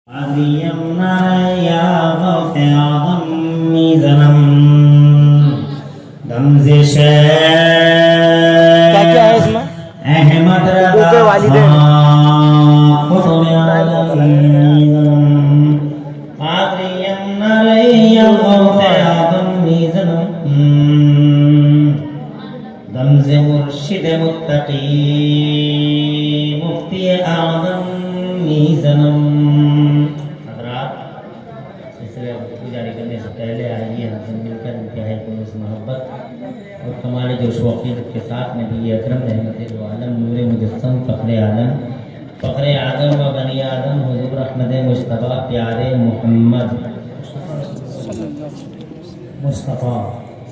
يمنع يا غوث أعظم زنم دمزش کیا کیا ہے اس میں؟ احمد رضا قطب عالمی زنم قادری يمنع يا غوث أعظم زنم دمز مرشد متقی مفتی اعظم زنم جاری کرنے سے پہلے آئیے ہم سے مل کر انتہائی پرمس محبت اور کمال جوش و عقیدت کے ساتھ نبی اکرم رحمت دو عالم نور مجسم فخر عالم و بنی آدم حضور احمد مصطفیٰ پیارے محمد مصطفیٰ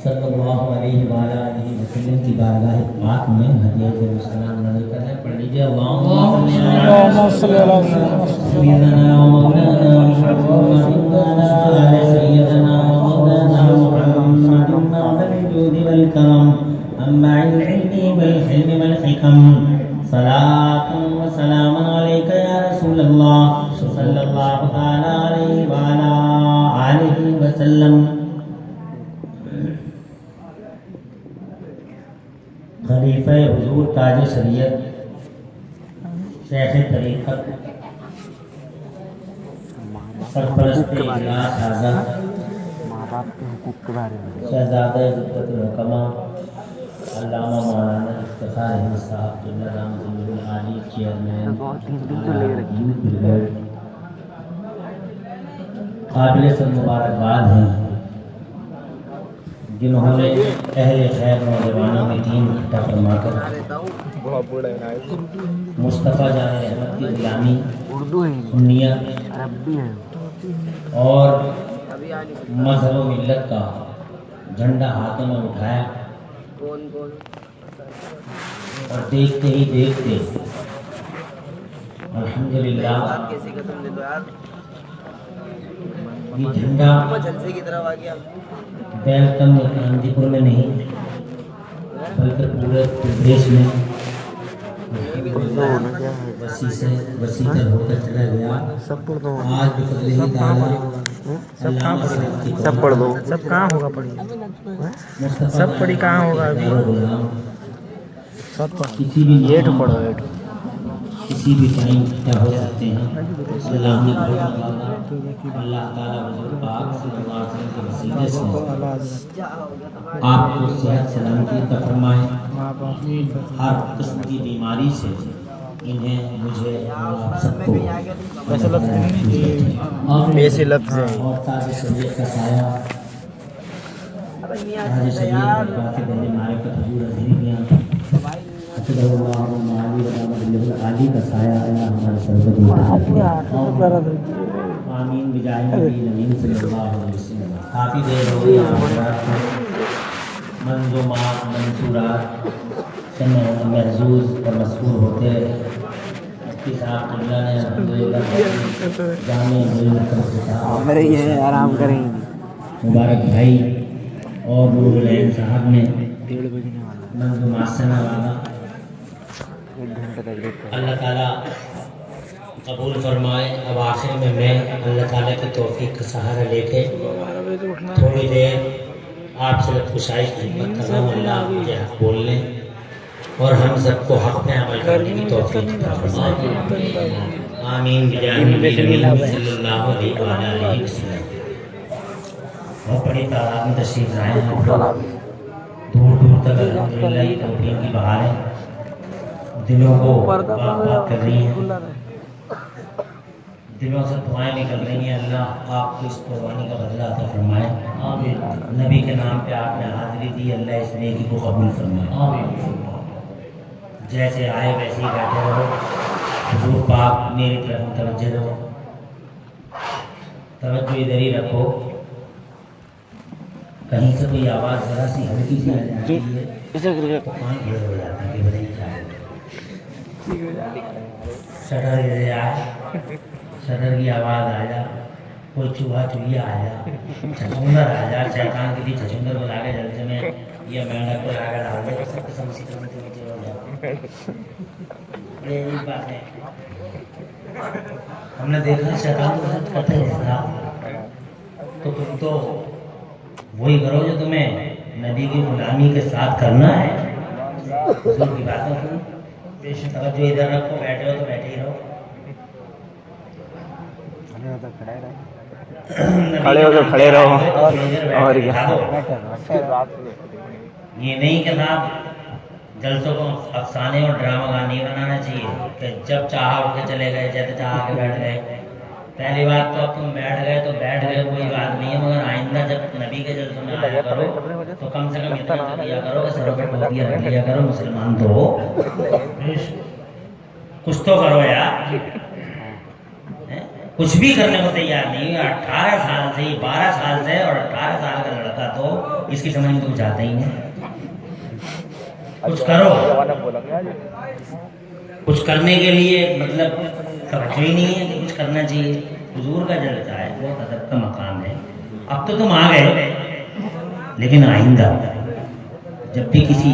صلی اللہ علیہ وآلہ وسلم کی بارگاہ پاک میں ہدیہ السلام نازل کرنے پڑھ لیجیے اللہم صلی اللہ علیہ وسلم سیدنا و مولانا محمد وعلى آل سيدنا ومولانا محمد معدن الجود والكرم منبع العلم والحلم والحكم صلاة وسلام عليك يا رسول الله صلى الله تعالى عليه وعلى آله وسلم خلیفہ حضور تاج شریعت شیخ طریقت سرپرست اجلاس حاضر شہزادہ ضبط الحکمہ علامہ مولانا افتخار احمد صاحب جنرل رام ضمیر عالی چیئرمین قابل سب مبارکباد ہیں جنہوں نے اہل خیر نوجوانوں میں دین اکٹھا فرما کر مصطفیٰ جان رحمت کی غلامی سنیت اور مذہب و ملت کا جھنڈا ہاتھوں میں اٹھایا اور دیکھتے ہی دیکھتے الحمدللہ یہ جھنڈا بیلکم کانتی پور میں نہیں بلکہ پورے پردیش میں وسیع تر ہو کر چلا گیا. آج بفضل ہی تعالیٰ سب پڑھ دو. سب کہاں ہوگا پڑھی؟ سب پڑھی کہاں ہوگا ابھی؟ سب کسی بھی ایٹ پڑھو ایٹ. کسی بھی ٹائم کیا ہو سکتے ہیں. اللہ نے اللہ تعالیٰ حضور پاک صلی اللہ علیہ وسلم کے وسیلے سے آپ کو صحت سلامتی عطا فرمائے. ہر قسم کی بیماری سے انہیں مجھے آپ سب کو ایسے لفظ ہیں اور تاج شریعت کا سایہ تاج شریعت باقی بہنے مارے کا حضور عظیم عالی کا سایہ اللہ ہمارے سر پر آمین بجاہ نبی امین صلی اللہ علیہ وسلم. کافی دیر ہو گئی منظومات منصورات محظوظ اور مذکور ہوتے رہے. مفتی صاحب قبلہ نے الحمدللہ جامع آرام کریں. مبارک بھائی اور نور العین صاحب نے منظومات سے نوازا. اللہ تعالیٰ قبول فرمائے. اب آخر میں اللہ تعالیٰ کی توفیق کا سہارا لے کے تھوڑی دیر آپ سے کشائی خدمت کر رہا ہوں. اللہ مجھے حق بولنے اور ہم سب کو حق میں عمل کرنے کی توفیق عطا فرمائے. آمین بجاہ نبی صلی اللہ علیہ وآلہ وسلم. بہت بڑی تعداد میں تشریف لائے ہیں. دور دور تک الحمدللہ یہ توفیق کی بہاریں دلوں کو بات کر رہی ہیں, دلوں سے دعائیں نکل رہی ہیں. اللہ آپ کو اس قربانی کا بدلہ عطا فرمائے. نبی کے نام پہ آپ نے حاضری دی, اللہ اس نیکی کو قبول فرمائے. جیسے آئے ویسے ہی بیٹھے رہو. حضور پاک میری طرف متوجہ رہو, توجہ ادھر ہی رکھو. کہیں سے کوئی آواز ذرا سی ہلکی سی آ جاتی ہے تو کان کھڑے ہو جاتے ہیں کہ بتائیے کیا ہے. شٹر ادھر آئے, شٹر کی آواز آ جا, کوئی چوہا چوہیا آ جا, چھچھندر آ جا, شیطان کی تھی چھچھندر کو لا کے جلسے میں یہ مینڈک کو لا کے ڈال دے, سب قسم سی نیچے ہو جاتے. یہی بات ہے. ہم نے دیکھا شیطان کو حد کرتے ہیں تو تم تو وہی کرو جو تمہیں نبی کی غلامی کے ساتھ کرنا ہے. حضور کی باتوں سنو. بے شک توجہ ادھر رکھو. بیٹھے ہو تو بیٹھے ہی رہو. کھڑے ہو تو کھڑے رہو. اور کیا. یہ نہیں کہ صاحب جلسوں کو افسانے اور ڈرامہ گاہ نہیں بنانا چاہیے کہ جب چاہا اٹھ کے چلے گئے, جب چاہا کے بیٹھ گئے. پہلی بات تو اب تم بیٹھ گئے تو بیٹھ گئے, کوئی بات نہیں ہے, مگر آئندہ جب نبی کے جلسوں میں آیا کرو تو کم سے کم اتنا تو کیا کرو کہ سروں پہ ٹوپیاں رکھ لیا کرو. مسلمان تو ہو, کچھ تو کرو یار. کچھ بھی کرنے کو تیار نہیں. 18 سال سے 12 سال سے اور 18 سال کا لڑکا تو اس کی سمجھ تو جاتا ہی نہیں. کچھ کرو. کچھ کرنے کے لیے مطلب توجہ ہی نہیں ہے کہ کچھ کرنا چاہیے. حضور کا جلسہ ہے, بہت ادب کا مقام ہے. اب تو تم آ گئے, لیکن آئندہ جب بھی کسی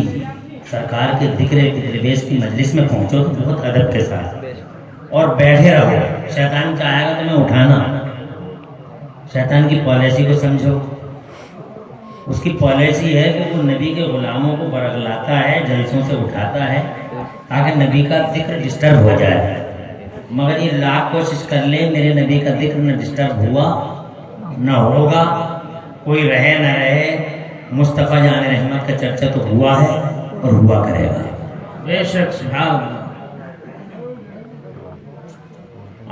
سرکار کے ذکر درویش کی مجلس میں پہنچو تو بہت ادب کے ساتھ اور بیٹھے رہو. شیطان کا آئے گا تمہیں اٹھانا. شیطان کی پالیسی کو سمجھو. اس کی پالیسی ہے کہ وہ نبی کے غلاموں کو برگلاتا ہے, جلسوں سے اٹھاتا ہے تاکہ نبی کا ذکر ڈسٹرب ہو جائے. مگر یہ لاکھ کوشش کر لے میرے نبی کا ذکر نہ ڈسٹرب ہوا نہ ہوگا, کوئی رہے نہ رہے, مصطفیٰ جان رحمت کا چرچا تو ہوا ہے اور ہوا کرے گا. بے شک. سبحان اللہ.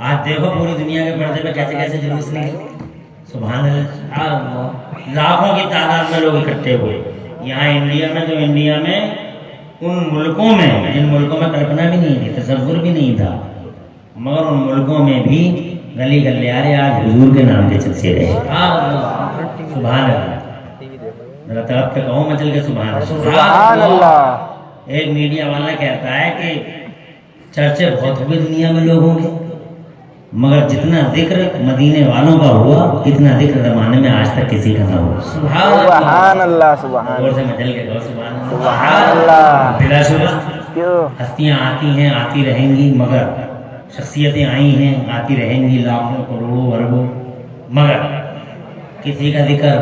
آج دیکھو پوری دنیا کے پردے پہ کیسے کیسے جلوس نکلے. سبحان اللہ. لاکھوں کی تعداد میں لوگ اکٹھے ہوئے. یہاں انڈیا میں تو انڈیا میں ان ملکوں میں جن ملکوں میں کلپنا بھی نہیں تھی, تصور بھی نہیں تھا, مگر ان ملکوں میں بھی گلی گلیارے آج حضور کے نام کے چلتے رہے. سبحان اللہ. ذرا طرف پہ کہو مچل کے سبحان اللہ. ایک میڈیا والا کہتا ہے کہ چرچے بہت ہوئے دنیا میں لوگوں کے, مگر جتنا ذکر مدینے والوں کا ہوا اتنا ذکر زمانے میں آج تک کسی کا نہ ہوا. سبحان اللہ. سبحان اور سے مچل کے کہو سبحان اللہ. بلا شبہ ہستیاں آتی ہیں, آتی رہیں گی, مگر شخصیتیں آئی ہیں, آتی رہیں گی, لاکھوں کروڑوں اربوں, مگر کسی کا ذکر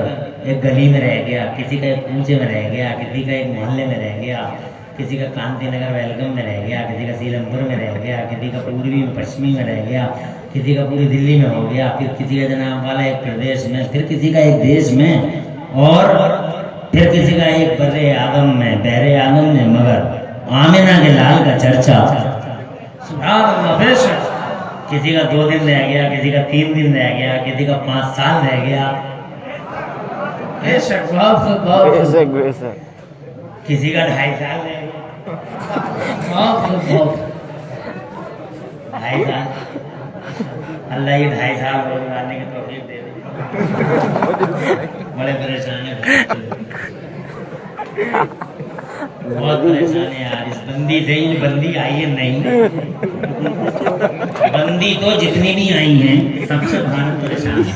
ایک گلی میں رہ گیا, کسی کا ایک کوچے میں رہ گیا, کسی کا ایک محلے میں رہ گیا, کسی کا کانتی نگر ویلکم میں رہ گیا, کسی کا سیلم پور میں رہ گیا, کسی کا پوروی میں پشچمی میں رہ گیا, کسی کا پوری دلی میں ہو گیا, پھر کسی کا جناب والا ایک پردیش میں, پھر کسی کا ایک دیش میں, اور پھر کسی کا ایک بر اعظم میں, بحر اعظم میں, مگر آمنہ کے لال کا چرچا. سبحان اللہ. بے شک. کسی کا 2 دن رہ گیا, کسی کا 3 دن رہ گیا, کسی کا 5 سال رہ گیا. بے شک. کسی کا 2.5 سال رہ گیا. 2.5 سال. اللہ یہ 2.5 سال روز لانے کی توفیق دے دے. بڑے پریشان ہیں, بہت پریشان ہے یار. اس بندی سے ہی بندی آئی ہے نہیں, بندی تو جتنی بھی آئی ہیں سب سے بھارت پریشان ہے.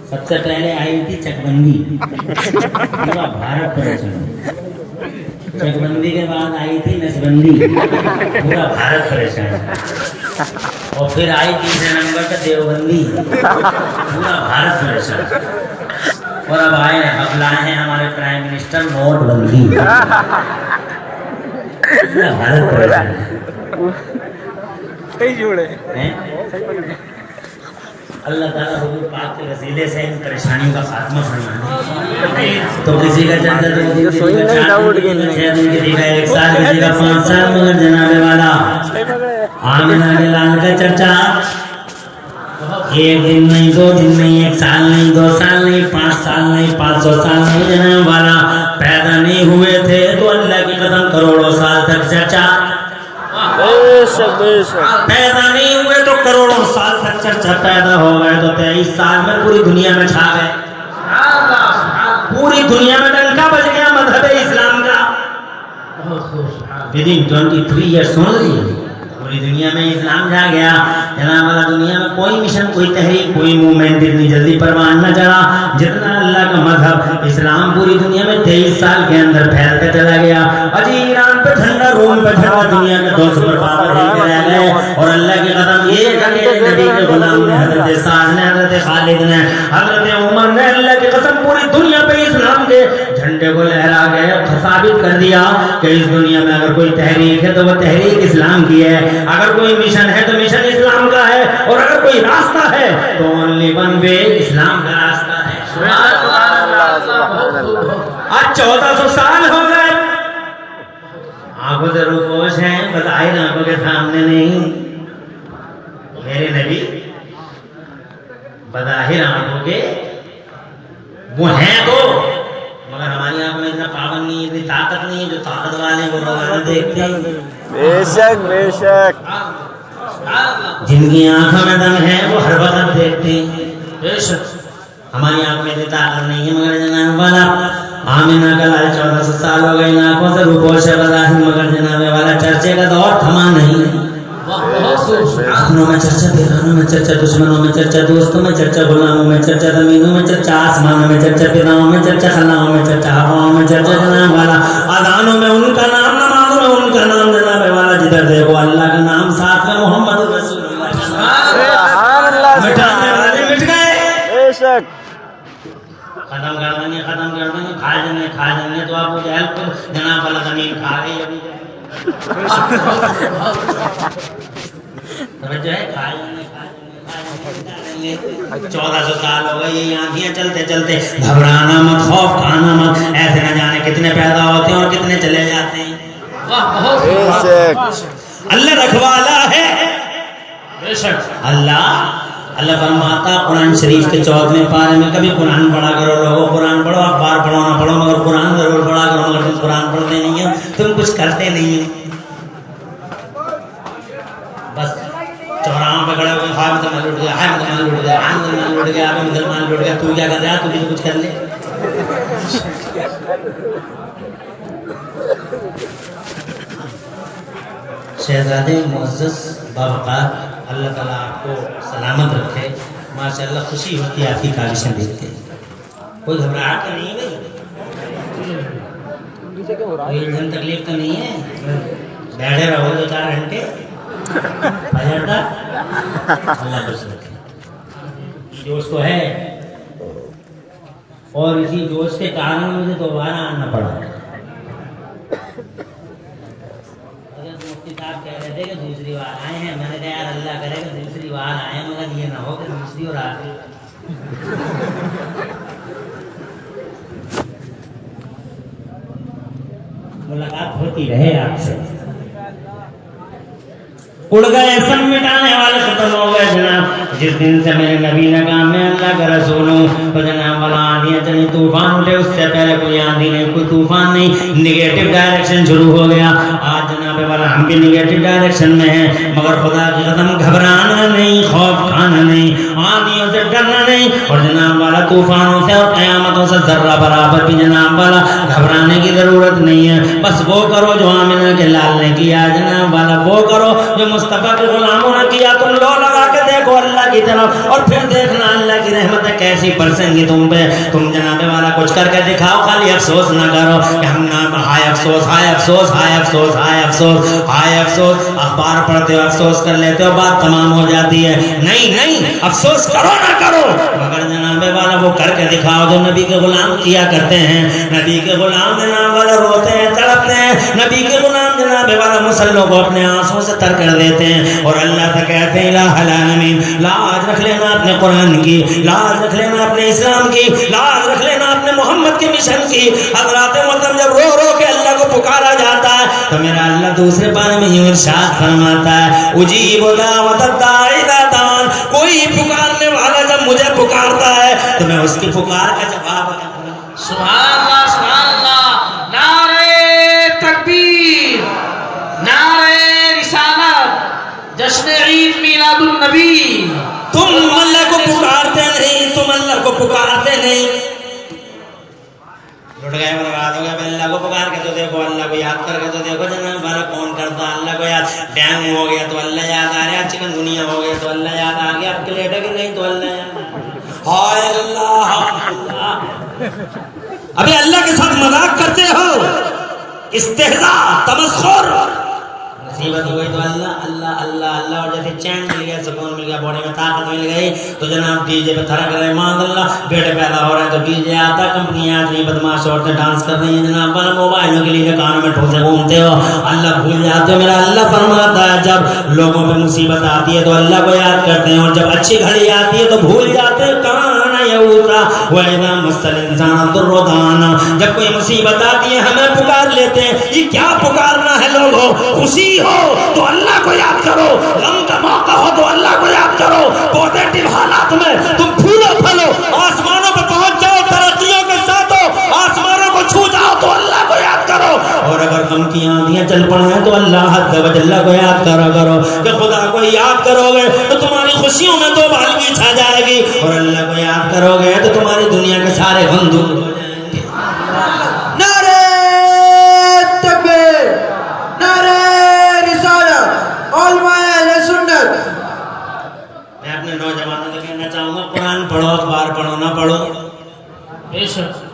سب سے پہلے آئی تھی چک بندی, پورا بھارت پریشان. چک بندی کے بعد آئی تھی نسبندی, پورا بھارت پریشان. اور پھر آئی 3 نمبر کا دیوبندی, پورا بھارت پریشان. اور اب آئے اب لائے ہیں ہمارے پرائم منسٹر نوٹ بندی, پورا بھارت پریشان. اللہ تعالیٰ حضور پاک کے وسیلے سے ان پریشانیوں کا خاتمہ فرمائے. تو کسی کا چلتا تو کسی کا 4 دن, کسی کا 1 سال, کسی کا 5 سال, مگر جناب والا آمنہ کے لال کا چرچا 1 دن نہیں, 2 دن نہیں, 1 سال نہیں, 2 سال نہیں, 5 سال نہیں, 500 سال نہیں. جناب والا پیدا نہیں ہوئے تھے تو اللہ کی قسم کروڑوں سال تک چرچا. پیدا نہیں ہوئے تو کروڑوں سال تک چرچا. پیدا ہو گئے تو 23 سال میں پوری دنیا میں چھا گئے. پوری دنیا میں ڈنکا بج گیا مذہب اسلام کا. Within 23 years only پوری دنیا میں اسلام جا گیا. جناب والا دنیا میں کوئی مشن، کوئی تحریک، کوئی موومنٹ اتنی جلدی پروان نہ چڑھا جتنا اللہ کا مذہب اسلام پوری دنیا میں 23 سال کے اندر پھیلتا چلا گیا. اجی ایران پہ ٹھنڈا، روم پہ ٹھنڈا، دنیا کے 2 سپر پاور ہی رہ گئے. اور اللہ کی قدم یہ کہ نبی کے غلام نے، حضرت سعد نے، حضرت خالد نے، حضرت عمر نے اللہ کی قسم پوری دنیا پہ اسلام کے جھنڈے کو لہرا گئے، ثابت کر دیا کہ اس دنیا میں اگر کوئی تحریک ہے تو وہ تحریک اسلام کی ہے، اگر کوئی مشن ہے تو مشن اسلام کا ہے، اور اگر کوئی راستہ ہے تو اونلی ون وے اسلام کا راستہ ہے. آج 1400 سال ہو گئے، آنکھوں سے روپوش ہیں، بظاہر آنکھوں کے سامنے نہیں. میرے نبی بظاہر آنکھوں کے وہ ہیں تو، مگر ہماری آنکھوں میں اتنا پاور نہیں ہے، اتنی طاقت نہیں ہے. جو طاقت والے ہیں وہ روزانہ دیکھتے ہیں. بے شک بے شک. جن کی آنکھوں میں دم ہے وہ ہر وقت دیکھتے ہیں. بے شک ہماری آنکھ میں اتنی طاقت نہیں ہے، مگر جناب والا آمینہ کا لال 1400 سال ہو گئے، آنکھوں سے روپوش ہے بظاہر، مگر جناب والا چرچے کا دور تھما نہیں. اپنوں میں چرچا، بیگانوں میں چرچا، دشمنوں میں چرچا، دوستوں میں چرچا، غلاموں میں چرچا، زمینوں میں چرچا، آسمانوں میں چرچا، فضاؤں میں چرچا، خلاؤں میں چرچا، ہواؤں میں چرچا. جناب والا اذانوں میں ان کا نام، نمازوں میں ان کا نام. جناب والا جدھر دیکھو اللہ کا نام، ساتھ میں محمد رسول اللہ. سبحان اللہ. مٹانے والے مٹ گئے. بے شک. ختم کر دیں گے، ختم کر دیں گے، کھا دیں گے تو آپ مجھے ہیلپ کرو. جناب والا زمین کھا گئی ابھی توجہ ہے. 1400 سال ہو گئے یہ آندھیاں چلتے چلتے. گھبرانا مت، خوف کھانا مت. ایسے نہ جانے کتنے پیدا ہوتے ہیں اور کتنے چلے جاتے ہیں. بے شک. اللہ رکھوالا ہے. بے شک اللہ فرماتا قرآن شریف کے 14ویں پارے میں، کبھی قرآن پڑھا کرو لوگوں، قرآن پڑھو، اخبار پڑھو نہ پڑھو مگر قرآن ضرور پڑھا کرو. مگر تم قرآن پڑھتے نہیں ہو، تم کچھ کرتے نہیں ہو. بس چوراہوں پہ کھڑے ہو گئے، ہائے مسلمان لوٹ گیا، ہائے مسلمان لوٹ گیا، ہائے مسلمان لوٹ گیا، ہائے مسلمان لوٹ گیا. تو کیا کر رہا ہے؟ تو بھی تو کچھ کر لے. شہزادے معزز باوقار، اللہ تعالیٰ آپ کو سلامت رکھے. ماشاء اللہ خوشی ہوتی ہے آپ کی کاوشیں دیکھ کے. کوئی گھبراہٹ تو نہیں ہے بھائی، کوئی الجھن تکلیف تو نہیں ہے؟ بیٹھے رہو 2-4 گھنٹے اللہ خوش رکھے. جوش تو ہے، اور اسی جوش کے کارن مجھے دوبارہ آنا پڑا. صاحب کہہ رہے تھے کہ دوسری بار آئے ہیں. میں نے کہا یار اللہ کرے کہ دوسری بار آئے مگر یہ نہ ہو کہ دوسری اور آخری. ملاقات ہوتی رہے آپ سے. اڑ گئے سب مٹانے والے ختم ہو گئے جناب. جس دن سے میرے نبی نے کہا میں اللہ کا رسول ہوں تو جناب والا آندھیاں چلی، طوفان اٹھے. اس سے پہلے کوئی آندھی نہیں، کوئی طوفان نہیں. نگیٹو ڈائریکشن شروع ہو گیا. آج جناب والا ہم بھی نگیٹو ڈائریکشن میں ہیں، مگر خدا کی قسم گھبرانا نہیں، خوف کھانا نہیں، آندھیوں سے ڈرنا نہیں، اور جناب والا طوفانوں سے اور قیامتوں سے ذرہ برابر بھی جناب والا گھبرانے کی ضرورت نہیں ہے. بس وہ کرو جو آمنہ کے لال نے کیا جناب والا، وہ کرو جو مصطفیٰ کے غلاموں نے کیا. تم لو لگا کے دیکھو اللہ کی طرف، اور پھر دیکھنا اللہ کی رحمتیں کیسی برسیں گی تم پہ. تم جناب والا کچھ کر کے دکھاؤ، خالی افسوس نہ کرو کہ ہم نہ ہائے افسوس، ہائے افسوس، ہائے افسوس، ہائے افسوس، ہائے افسوس. اخبار پڑھتے ہو، افسوس کر لیتے ہو، بات تمام ہو جاتی ہے. نہیں، افسوس کرو نہ کرو، مگر جناب والا وہ کر کے دکھاؤ جو نبی کے غلام کیا کرتے ہیں. نبی کے غلام جناب والا روتے ہیں، تڑپتے ہیں. نبی کے غلام جناب والا مسلوں کو اپنے آنسوں سے تر کر دیتے ہیں، اور اللہ سے کہتے ہیں الہ العالمین لاج رکھ لینا اپنے قرآن کی، لاج رکھ لینا اپنے اسلام کی، لاج رکھ لینا اپنے محمد کے مشن کی. حضرات محترم جب رو رو کے اللہ کو پکارا جاتا ہے تو میرا اللہ دوسرے پارے میں یوں ارشاد فرماتا ہے اجیب دعوت الداعی اذا دعان. کوئی پکارنے والا جب مجھے پکارتا ہے تو میں اس کی پکار کا جواب دیتا ہوں. سبحان اللہ، سبحان اللہ. نعرہ تکبیر، نعرہ رسالت، جشن عید میلاد النبی. تم اللہ کو پکارتے نہیں، تم اللہ کو پکارتے نہیں. اٹھ گئے برباد ہو گیا. اللہ کو پکار کے تو دیکھو, اللہ کو یاد کر کے تو دیکھو جناب والا کون کرتا اللہ کو یاد. ڈینگو ہو گیا تو اللہ یاد آ رہا, چکن گنیا ہو گیا تو اللہ یاد آ گیا, اب پلیٹ ہے کہ نہیں تو اللہ یاد آ گیا. ہائے اللہ, ابھی اللہ کے ساتھ مذاق کرتے ہو, استہزاء تمسخر. مصیبت ہو گئی تو اللہ اللہ اللہ اللہ, اور جیسے چین مل گیا, سکون مل گیا, باڈی میں طاقت مل گئی تو جناب ڈی جے پہ تھرک رہے, مان اللہ بیٹے پیدا ہو رہے ہیں تو ڈی جے آتا, کمپنیاں آتی ہیں, بدماش عورتیں ڈانس کر رہی ہیں جناب, پر موبائلوں کے لیے کانوں میں ٹھوسے گھومتے ہو, اللہ بھول جاتے ہو. میرا اللہ فرماتا ہے جب لوگوں پہ مصیبت آتی ہے تو اللہ کو یاد کرتے ہیں, اور جب اچھی گھڑی آتی ہے تو بھول جاتے ہیں. کانا یوتا وَإِذَا مَسَّ الْإِنسَانَ ضُرٌّ دَعَانَا, جب کوئی مصیبت آتی ہے ہمیں پکار لیتے ہیں. یہ کیا پکارنا ہے لوگوں, خوشی ہو تو اللہ کو یاد کرو, غم کا موقع ہو تو اللہ کو یاد کرو, پازیٹو حالات میں تم پھولو پھلو, آسمانوں پہ پہنچ جاؤ, ترقیوں کے ساتھ ہو, آسمانوں کو چھو جاؤ تو اللہ کو یاد کرو. اور اگر غم کی آندیاں چل پڑیں تو اللہ عز و جل کو یاد کرا کرو, کہ خدا کو یاد کرو گے تو تمہاری خوشیوں میں تو بالگی چھا جائے گی, اور اللہ کو یاد کرو گے تو تمہاری دنیا کے سارے غم دور ہو جائیں گے. نعرہ تکبیر, نعرہ رسالت, علماء اہل سنت. میں اپنے نوجوانوں سے کہنا چاہوں گا, قرآن پڑھو, اخبار پڑھو نہ پڑھو, بے شک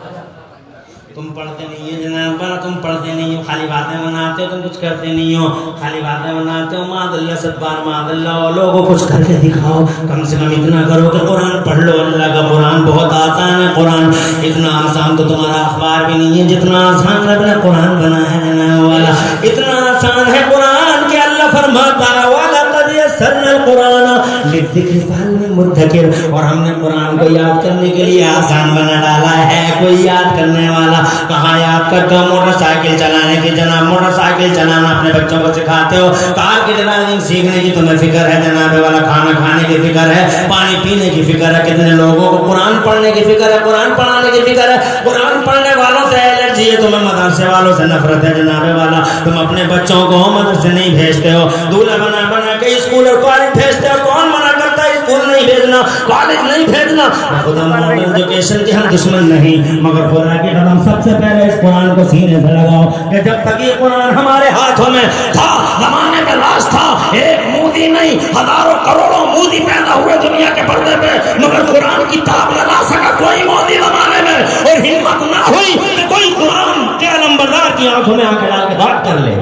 تم پڑھتے نہیں ہو جناب, تم پڑھتے نہیں ہو, خالی باتیں بناتے ہو, تم کچھ کرتے نہیں ہو, خالی باتیں بناتے ہو. معاذ اللہ, سب بار معاذ اللہ, اور لوگوں کو کچھ کر کے دکھاؤ. کم سے کم اتنا کرو کہ قرآن پڑھ لو. اللہ کا قرآن بہت آسان ہے, قرآن اتنا آسان تو تمہارا اخبار بھی نہیں ہے جتنا آسان رب نے قرآن بنا ہے جناب والا. اتنا آسان ہے قرآن کہ اللہ فرماتا ہے وَلَقَدْ يَسَّرْنَا الْقُرْآنَ لِلذِّكْرِ فَهَلْ مِن مُدَّكِرٍ, اور ہم نے قرآن کو یاد کرنے کے لیے آسان بنا ڈالا ہے. کوئی یاد کرنے والا کہاں یاد کرتے ہو؟ موٹر سائیکل چلانے کی جناب, موٹر سائیکل چلانا اپنے بچوں کو سکھاتے ہو, کار کی ڈرائیونگ سیکھنے کی تمہیں فکر ہے جناب والا, کھانا کھانے کی فکر ہے, پانی پینے کی فکر ہے. کتنے لوگوں کو قرآن پڑھنے کی فکر ہے, قرآن پڑھانے کی فکر ہے. قرآن پڑھنے والوں سے الرجی ہے, تمہیں مدرسے والوں سے نفرت ہے جناب والا. تم اپنے بچوں کو مدرسے نہیں بھیجتے ہو, دولہا بنا بنا کے اسکول اور کالج بھیجتے ہو. کون منع کرتا ہے اسکول نہیں بھیجنا, کالج نہیں بھیجنا؟ خدا ماڈرن ایجوکیشن کے ہم دشمن نہیں, مگر خدا کے قدم سب سے پہلے اس قرآن کو سینے سے لگاؤ کہ جب تک یہ قرآن ہمارے ہاتھوں میں تھا, زمانے میں راز تھا. ایک مودی نہیں, ہزاروں کروڑوں مودی پیدا ہوئے دنیا کے پردے پہ, مگر قرآن کی تاب نہ لا سکا کوئی مودی زمانے میں, اور ہمت نہ ہوئی کہ کوئی قرآن کے علمبردار کی آنکھوں میں آنکھ ڈال کے بات کر لے.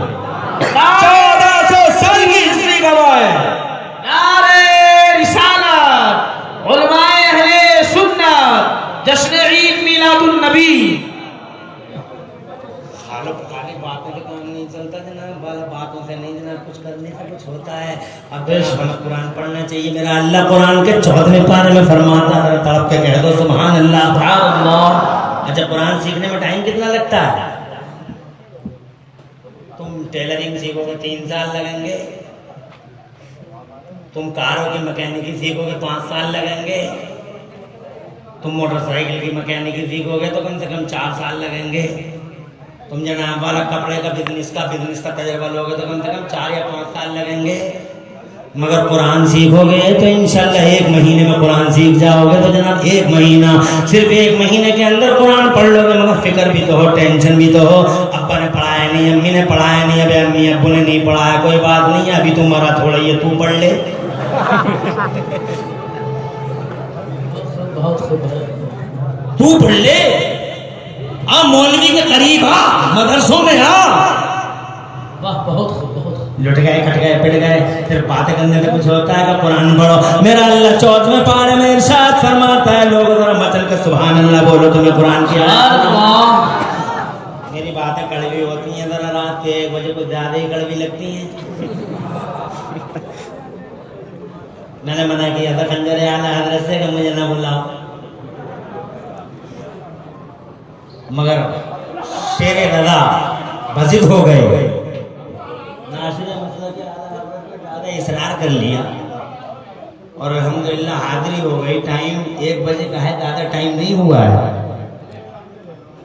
1400 سال کی ہسٹری گواہ ہے. نعرہ رسالت, علماء اہل سنت, جشن عید میلاد النبی. خالی باتوں کے کام نہیں چلتا جناب, باتوں سے نہیں جناب, کچھ کرنے سے کچھ ہوتا ہے. اب ہمیں قرآن پڑھنا چاہیے. میرا اللہ قرآن کے 14ویں پارے میں فرماتا ہے, تڑپ کے کہہ دو سبحان اللہ, سبحان اللہ. اچھا, قرآن سیکھنے میں ٹائم کتنا لگتا ہے؟ تم ٹیلرنگ سیکھو گے 3 سال لگیں گے, تم کاروں کی مکینکی سیکھو گے 5 سال لگیں گے, تم موٹر سائیکل کی مکینکی سیکھو گے تو کم سے کم 4 سال لگیں گے, تم جناب والا کپڑے کا بزنس کا تجربہ لوگے تو کم سے کم 4 یا 5 سال لگیں گے. مگر قرآن سیکھو گے تو انشاءاللہ 1 مہینے میں قرآن سیکھ جاؤ گے. تو جناب 1 مہینہ, صرف 1 مہینے کے اندر قرآن پڑھ لو گے, مگر فکر بھی تو ہو, ٹینشن بھی تو ہو. ابا نے پڑھایا نہیں, امی نے پڑھایا نہیں, ابھی امی ابو نے نہیں پڑھایا, کوئی بات نہیں ہے, ابھی تمہارا تھوڑا ہی ہے, تو پڑھ لے. تو پڑھ لے, مولوی کے قریب مدرسوں میں بہت لٹ گئے, کٹ گئے, پٹ گئے, پھر باتیں کرنے سے کچھ ہوتا ہے کہ قرآن پڑھو. میرا اللہ 14ویں پارے میں ارشاد فرماتا ہے, لوگ ذرا مچل کے سبحان اللہ بولو, تمہیں قرآن کی میری باتیں کڑوی ہوتی ہیں, ذرا رات کے 1 بجے کچھ زیادہ ہی کڑوی لگتی ہیں. میں نے منع کیا تھا خنجر اعلیٰ حضرت سے کہ مجھے نہ بلاؤ, مگر شیر رضا بزد ہو گئے, زیادہ اصرار کر لیا, اور الحمدللہ حاضری ہو گئی. ٹائم 1 بجے کا ہے, زیادہ ٹائم نہیں ہوا ہے.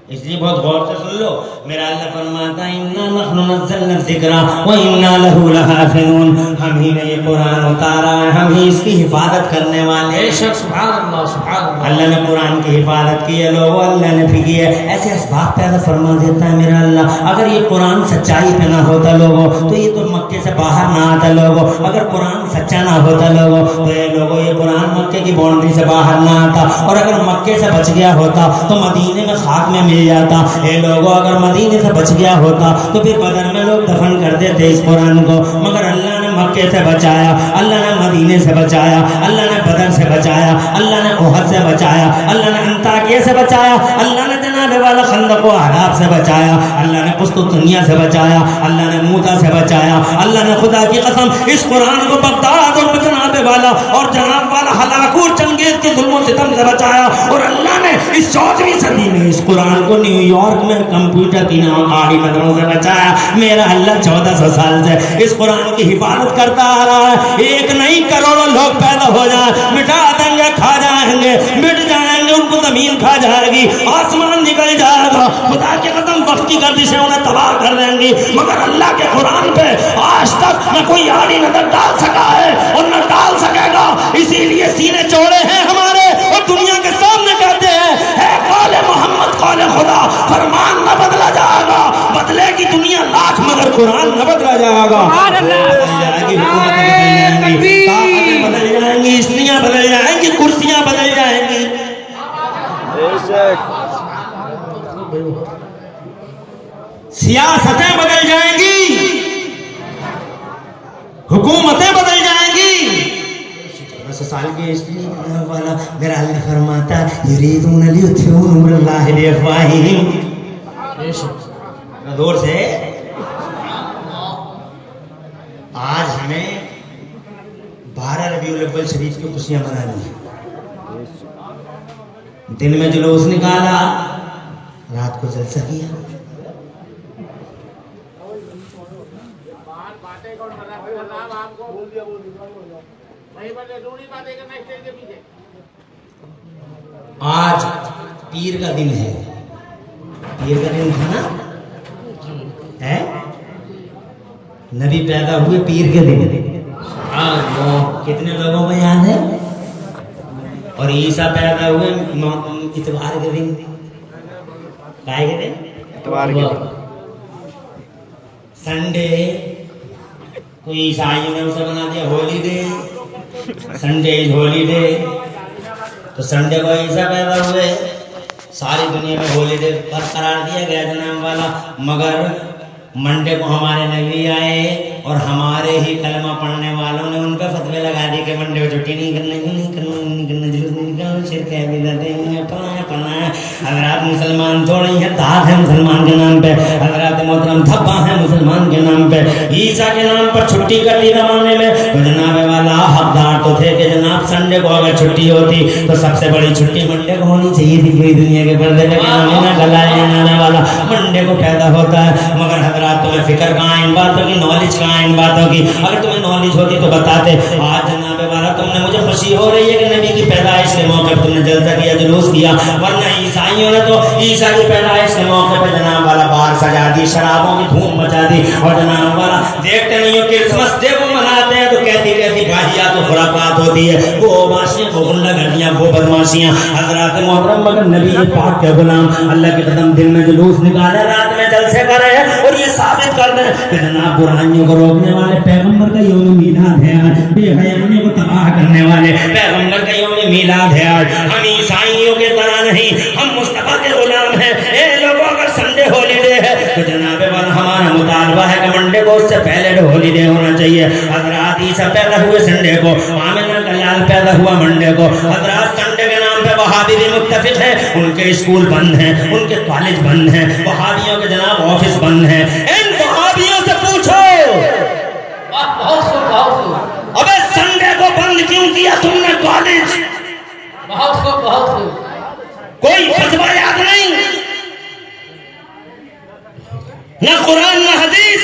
اس لیے بہت غور سے سن لو. میرا اللہ فرماتا ہے انا نحن نزلنا الذکر وانا له لحافظون. ہم ہی نے یہ قرآن اتارا ہے, ہم ہی اس کی حفاظت کرنے والے ہیں. بے شک سبحان اللہ سبحان اللہ. اللہ نے قرآن کی حفاظت کی ہے لوگوں, اللہ نے بھی کی ہے. ایسے اسباب پیدا فرما دیتا ہے میرا اللہ. اگر یہ قرآن سچائی پہ نہ ہوتا لوگوں تو یہ تو مکے سے باہر نہ آتا لوگوں. اگر قرآن سچا نہ ہوتا لوگوں تو یہ لوگوں یہ قرآن مکے کی باؤنڈری سے باہر نہ آتا. اور اگر مکے سے بچ گیا ہوتا تو مدینے میں خاک میں مل جاتا. اے لوگوں اگر مدینے سے بچ گیا ہوتا تو پھر بدر میں لوگ دفن کر دیتے اس قرآن کو. مگر اللہ نے مکے سے بچایا, اللہ نے مدینے سے بچایا, اللہ نے بدر سے بچایا, اللہ نے احد سے بچایا, اللہ نے انطاکیہ سے بچایا, اللہ نے جناب والا خندق و احزاب سے بچایا, اللہ نے قسطنطنیہ سے بچایا, اللہ نے موتا سے بچایا. اللہ نے خدا کی قسم اس قرآن کو بغداد اور جناب والا اور جناب والا ہلاکو چنگیز کے ظلم و ستم سے بچایا. اور اللہ نے اس 14ویں صدی میں اس قرآن کو نیو یارک میں کمپیوٹر کی آڑی نظروں سے بچایا. میرا اللہ 1400 سال سے اس قرآن کی حفاظت کرتا آ رہا ہے. ایک نہیں کروڑوں لوگ پیدا ہو جائیں, مٹا دیں گے, کھا جائیں گے, مٹ جائیں گے, ان کو زمین کھا جائے گی, آسمان نکل جائے گا, خدا کی قسم وقتی گردشیں انہیں تباہ کر دیں گی. مگر اللہ کے قرآن پہ آج تک نہ کوئی آڑی نظر ڈال سکا ہے اور نہ ڈال سکے گا. اسی لیے سینے چوڑے ہیں ہمارے اور دنیا کے سامنے کہتے ہیں اے قول محمد قول خدا, فرمان نہ بدلا جائے گا, بدلے گی دنیا لاکھ مگر قرآن نہ بدلا جائے گا. بدل جائیں گی, استریاں بدل جائیں گی, کرسیاں بدل جائیں گی. بے شک سیاستیں بدل جائیں گی, حکومتیں بدل جائیں گی. سال کے والا میرا اللہ فرماتا یریدون لیطفئوا نور اللہ بافواہہم. دور سے آج ہمیں 12 ربیع الاول شریف کی خوشیاں منانی ہیں. دن میں جلوس نکالا, رات کو جلسہ کیا. آج پیر کا دن ہے, پیر کا دن تھا نا, ہے نبی پیدا ہوئے پیر کے دن. کتنے لوگوں کو یاد ہے؟ اور عیسیٰ پیدا ہوئے اتوار کے دن. کائے کے دن؟ اتوار کے دن. سنڈے کوئی عیسائیوں نے اسے بنا دیا ہولی ڈے, سنڈے از ہولی ڈے. تو سنڈے کو عیسیٰ پیدا ہوئے, ساری دنیا میں ہولی ڈے قرار دیا گیا جناب والا. مگر منڈے کو ہمارے نبی آئے اور ہمارے ہی کلمہ پڑھنے والوں نے ان پہ فتوے لگا دی کہ منڈے کو چھٹی نہیں کرنا, جلوس نہیں کرنا, شرک ہے, بدعت ہے, پڑھنا ہے. حضرات مسلمان تھوڑے ہیں, داد ہے مسلمان کے نام پہ, حضرات محترم دھبا ہے مسلمان کے نام پہ. عیسیٰ کے نام پر چھٹی کر دی زمانے میں تو جناب والا حقدار تو تھے کہ جناب سنڈے کو اگر چھٹی ہوتی تو سب سے بڑی چھٹی منڈے کو ہونی چاہیے تھی. پوری دنیا کے پردے پہ گلانے والا منڈے کو پیدا ہوتا ہے. مگر حضرات تمہیں فکر کہاں ان باتوں کی, نالج کہاں ان باتوں کی؟ اگر تمہیں نالج ہوتی تو بتاتے. آج جناب والا تم نے, مجھے خوشی ہو رہی ہے کہ نبی کی پیدائش کے موقع پر تم نے جلسہ کیا, جلوس کیا. ورنہ عیسائیوں نے تو عیسیٰ کی پیدائش کے موقع پر جناب والا بار سجا دی, شرابوں کی دھوم مچا دی. اور جناب والا دیکھتے نہیں ہو کرسمس ڈے کو مناتے ہیں تو کہتی باہیات و خرافات ہوتی ہے, وہ باشیاں, وہ غنڈہ گردیاں, وہ بدماشیاں. حضرات محترم مگر نبی پاک کے غلام اللہ کے قدم دن میں جلوس نکالے, رات میں جلسے کرے اور یہ ثابت کر دیں کہ جناب برائیوں کو روکنے والے پیغمبر کا یوم میلاد ہے آج, بے حیائی کو تباہ کرنے والے پیغمبر کا یوم میلاد ہے آج. ہم عیسائیوں کے طرح نہیں, ہم مصطفیٰ کے غلام ہیں. اے لوگوں اگر سنڈے ہولی ڈے ہے تو جناب والا ہمارا مطالبہ ہے کہ منڈے کو اس سے پہلے ہولی ڈے ہونا چاہیے. حضرات عیسیٰ پیدا ہوئے سنڈے کو, آمنہ کا لال پیدا ہوا منڈے کو. حضرات سنڈے کے نام پہ وہابی بھی متفق ہے, ان کے اسکول بند ہیں, ان کے کالج بند ہیں, وہابیوں کے جناب آفس بند ہیں. ان وہابیوں سے پوچھو ابے سنڈے کو بند کیوں کیا تم نے کالج؟ کوئی فتویٰ یاد نہیں, نہ قرآن نہ حدیث.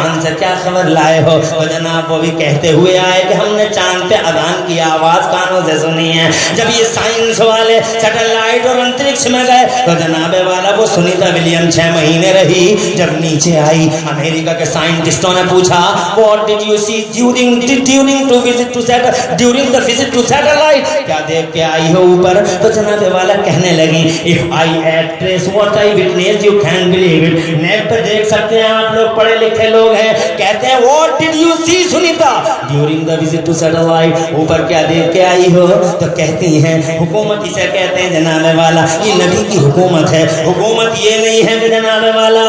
چاند سے کیا خبر لائے ہو؟ تو جناب وہ بھی کہتے ہوئے آئے کہ ہم نے چاند پہ اذان کی آواز کانوں سے سنی ہے. جب یہ سائنس والے سیٹلائٹ اور انترکش میں گئے تو جناب والا وہ سنیتا ولیم 6 مہینے رہی. جب نیچے آئی امریکہ کے سائنٹسٹوں نے پوچھا what did you see during the visit to satellite, کیا دیکھ کے آئی ہو اوپر؟ تو جناب والا کہنے لگی if I had traced what I witnessed you can't believe it. Net پہ دیکھ سکتے ہیں آپ لوگ پڑھے لکھے لوگ ہیں. کہتے ہیں what did you see Sunita during the visit to satellite, اوپر کیا دیکھ کے آئی ہو؟ تو کہتی ہیں حکومت اسے کہتے ہیں جناب والا یہ نبی کی حکومت ہے. حکومت یہ نہیں ہے کہ جناب والا